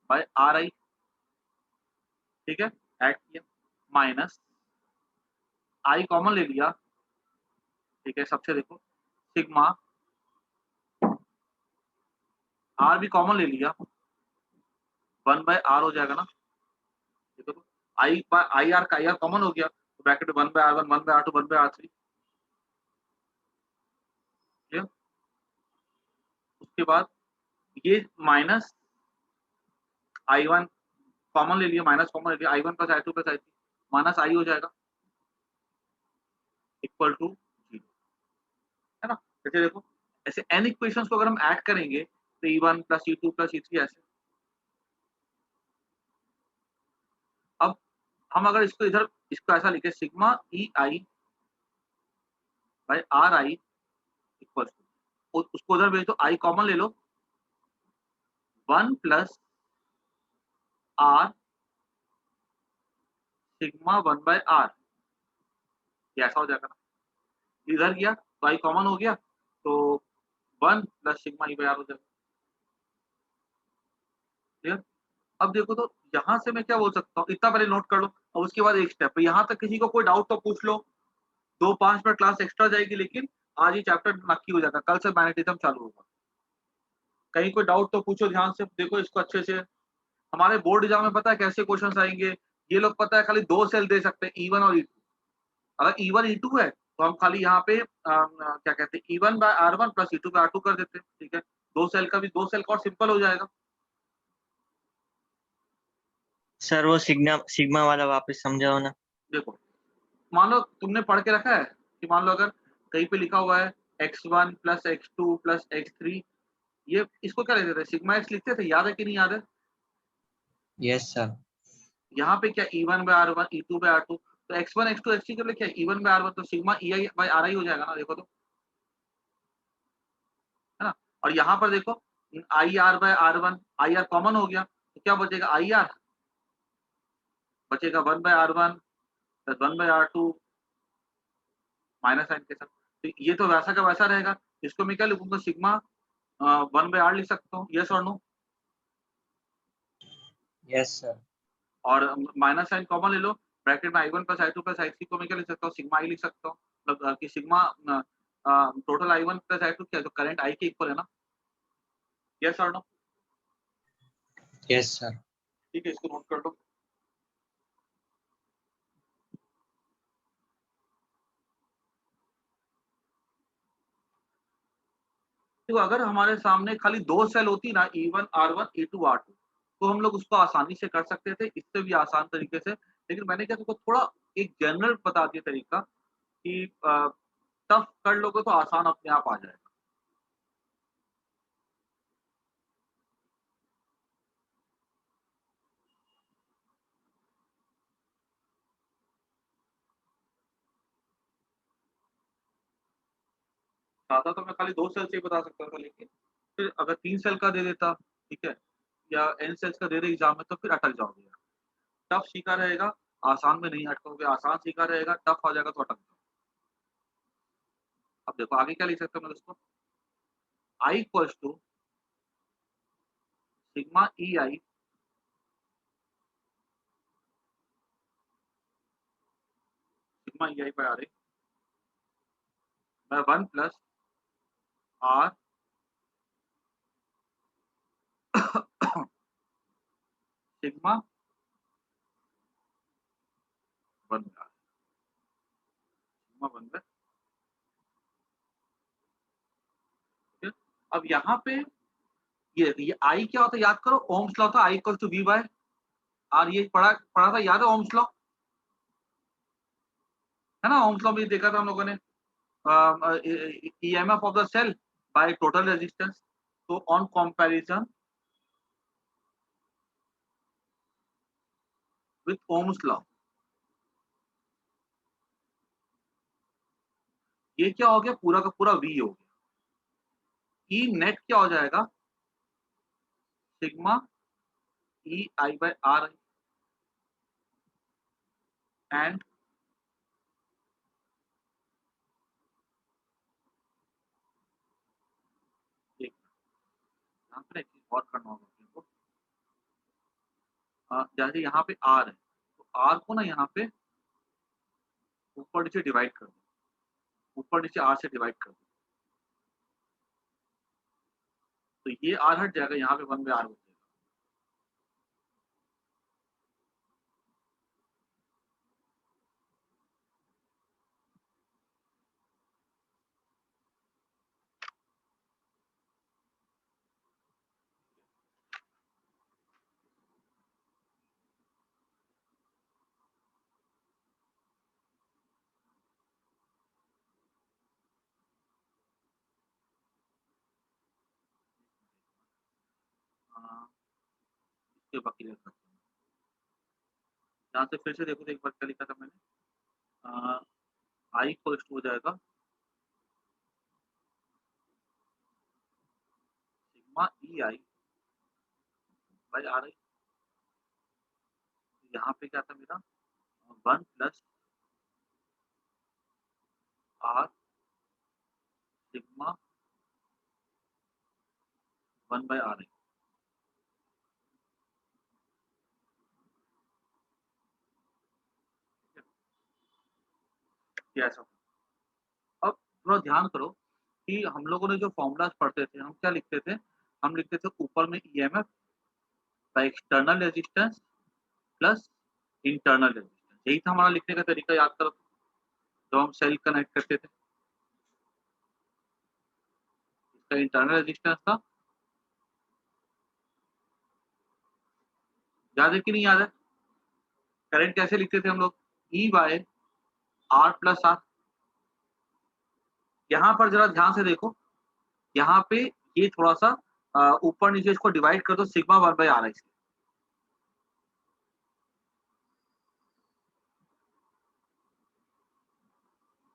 बाई RI, ठीक है, ऐड किया, माइनस I कॉमन ले लिया, ठीक है, सबसे देखो सिग्मा R भी कॉमन ले लिया, 1 बाय R हो जाएगा ना, देखो तो I बाय IR का IR कॉमन हो गया तो ब्रैकेट में 1 by R1 1 by R2 1 bye R3, clear. उसके बाद ये माइनस I1 कॉमन ले लिया, माइनस कॉमन ले लिया, I1 plus I2 plus I3 minus I हो जाएगा इक्वल टू 0, है ना। जैसे देखो ऐसे n इक्वेशंस को अगर हम ऐड करेंगे तो E1 plus E2 plus E3 ऐसे। अब हम अगर इसको इधर इसको ऐसा लिखे sigma EI by RI equal to, उसको उधर भेज दो, I कॉमन ले लो, 1 plus R sigma 1 by R, ये ऐसा हो जाएगा ना, इधर गया तो I कॉमन हो गया तो 1 plus sigma E by R हो जाएगा, क्लियर। अब देखो तो यहाँ से मैं क्या बोल सकता हूँ, इतना पहले नोट कर लो और उसके बाद एक स्टेप, यहाँ तक किसी को कोई डाउट तो पूछ लो, 2-5 मिनट क्लास एक्स्ट्रा जाएगी, लेकिन आज ये चैप्टर नक्की हो जाएगा, कल से मैग्नेटिज्म चालू होगा। कहीं कोई डाउट तो पूछो, ध्यान से देखो इसको अच्छे से। हमारे बोर्ड एग्जाम में पता है कैसे क्वेश्चन आएंगे, ये लोग पता है खाली 2 सेल दे सकते हैं E1 और E2, अगर E1 E2 है तो हम खाली यहाँ पे क्या कहते हैं E1 by R1 plus E2 by R2 कर देते हैं, ठीक है, 2 सेल का भी 2 सेल का और सिंपल हो जाएगा। सर वो सिग्मा सिग्मा वाला वापस समझाओ ना। देखो मान लो तुमने पढ़ के रखा है कि मान लो अगर कहीं पे लिखा हुआ है x1 plus x2 plus x3, ये इसको क्या लिखते थे, सिग्मा x लिखते थे, याद है कि नहीं याद है। Yes sir. यहाँ पे क्या E1 by R1 E2 by R2, तो x1 x2 x3 जब लिखा है E1 बाय R1 तो सिग्मा EI बाय RI हो जाएगा ना, देखो तो, है ना। और यहाँ पर देखो IR by R1, IR common हो गया तो क्या बचेगा, IR बचेगा 1 by R1 plus 1 by R2 minus sign के साथ, तो ये तो वैसा का वैसा रहेगा। इसको मैं क्या लिखूंगा, सिग्मा 1 बाय R लिख सकता हूँ, यस और नो। Yes sir. और माइनस साइन कॉमन ले लो, ब्रैकेट में I1 plus I2 plus I3 को मैं क्या लिख सकता हूँ, सिग्मा I लिख सकता हूँ, मतलब कि sigma total I1 plus I2 क्या है, तो करंट I के इक्वल है ना, यस और नो। Yes sir. ठीक है, इसको नोट कर लो। तो अगर हमारे सामने खाली 2 सेल होती ना E1 R1 E2 R2 तो हम लोग उसको आसानी से कर सकते थे, इससे भी आसान तरीके से, लेकिन मैंने क्या तुमको थोड़ा एक जनरल बता दिया तरीका कि टफ कर लोगे तो आसान अपने आप आ जाएगा। ज्यादा तो मैं खाली 2 सेल से ही बता सकता था, लेकिन फिर अगर 3 सेल का दे देता, ठीक है, या n सेल्स का दे दे एग्जाम में, तो फिर अटक जाओगे यार। टफ सीखा रहेगा, आसान में नहीं अटकोगे, आसान सीखा रहेगा टफ हो जाएगा तो अटक जाओगे। अब देखो आगे क्या लिख सकते हो मैं इसको, I equals to sigma EI sigma EI by RA by 1 plus R sigma 1 by R, sigma 1 by, ठीक है। अब यहाँ पे ये I क्या होता है याद करो, ओम्स लॉ था, I equals to V by R, ये पढ़ा पढ़ा था, याद है ओम्स लॉ, है ना, ओम्स लॉ में देखा था हम लोगों ने, EMF of the cell by total resistance, so on comparison with Ohm's law, ये क्या हो गया, पूरा का पूरा V हो गया। ई नेट क्या हो जाएगा, sigma e I by r and यहाँ पे एक चीज और करना होगा अपने को। जैसे यहाँ पे आर है, तो आर को ना यहाँ पे ऊपर नीचे डिवाइड कर दो, ऊपर नीचे आर से डिवाइड कर दो, तो ये आर हट जाएगा, यहाँ पे 1/r बचेगा। इसके बाकी रह सकते हैं। यहाँ से फिर से देखो तो एक बार क्या लिखा था मैंने, आई इक्वल टू हो जाएगा sigma e I by are आई। यहाँ पे क्या था मेरा, 1 प्लस आर सिग्मा 1/r आई। ऐसा, अब थोड़ा ध्यान करो कि हम लोगों ने जो फॉर्मूलाज पढ़ते थे, हम क्या लिखते थे, हम लिखते थे ऊपर में EMF by external resistance plus internal resistance. यही था हमारा लिखने का तरीका, याद करो जब हम सेल कनेक्ट करते थे। इसका इंटरनल रेजिस्टेंस था, याद है कि नहीं याद है। करंट कैसे लिखते थे हम लोग, e by r plus r. यहाँ पर जरा ध्यान से देखो, यहाँ पे ये थोड़ा सा ऊपर नीचे इसको डिवाइड कर दो सिग्मा 1/r आई से।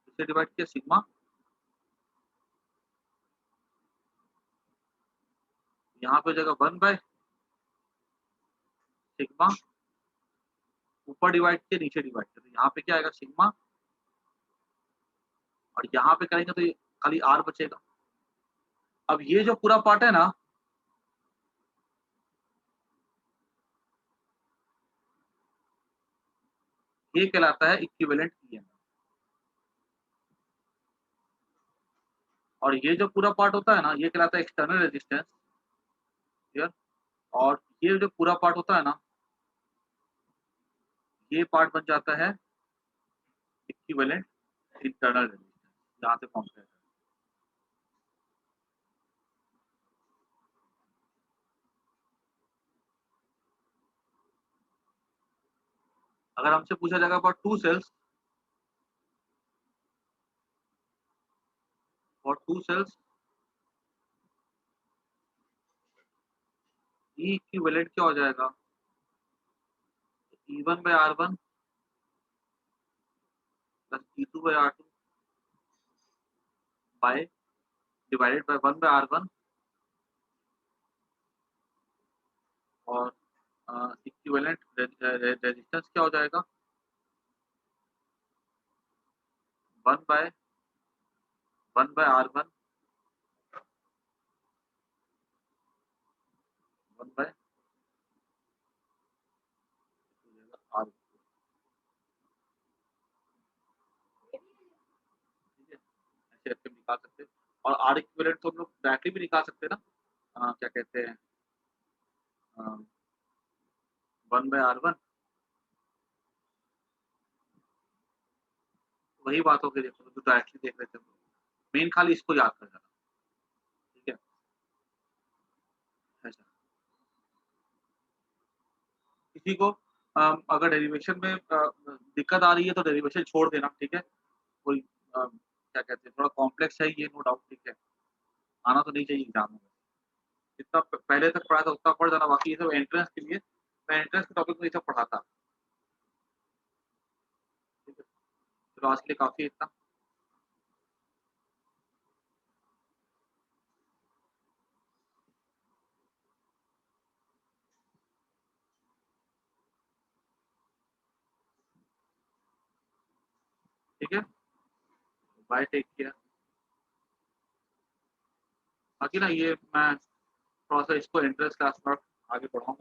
इसे डिवाइड किया सिग्मा, यहाँ पे हो जाएगा 1/सिग्मा, ऊपर डिवाइड किया नीचे डिवाइड किया, तो यहाँ पे क्या आएगा सिग्मा, और यहाँ पे करेंगे तो ये खाली आर बचेगा। अब ये जो पूरा पार्ट है ना, ये कहलाता है इक्विवेलेंट ईएमएफ, और ये जो पूरा पार्ट होता है ना, ये कहलाता है एक्सटर्नल रेजिस्टेंस। क्लियर। और ये जो पूरा पार्ट होता है ना, ये पार्ट बन जाता है इक्विवेलेंट इंटरनल रेजिस्टेंस, जहाँ से फॉर्म करता है। अगर हमसे पूछा जाएगा for two cells, e equivalent क्या हो जाएगा, E1/R1 plus E2/R2 by divided by 1/R1, और इक्विवेलेंट रेजिस्टेंस क्या हो जाएगा, 1/1/R1 1/R। ठीक है, ऐसे ऐसे निकाल सकते हैं। और आर इक्विवेलेंट तो हम लोग डायरेक्टली भी निकाल सकते हैं ना, क्या कहते हैं, 1/R1, वही बात हो गई। देखो तो डायरेक्टली देख रहे थे, मेन खाली इसको याद कर जाना। ठीक है, ऐसा किसी को अगर डेरिवेशन में दिक्कत आ रही है तो डेरिवेशन छोड़ देना, ठीक है। कोई क्या कहते हैं, थोड़ा कॉम्प्लेक्स है ये, नो डाउट, ठीक है, आना तो नहीं चाहिए एग्जाम में। जितना पहले तक पढ़ा था उतना पढ़ जाना, बाकी ये सब एंट्रेंस के लिए, मैं एंट्रेंस के टॉपिक में ये सब पढ़ाता। ठीक है, चलो आज के लिए काफी है इतना। Bye, take care. बाकी ना ये मैं थोड़ा सा इसको इंटरेस्ट क्लास में आगे बढ़ाऊंगा।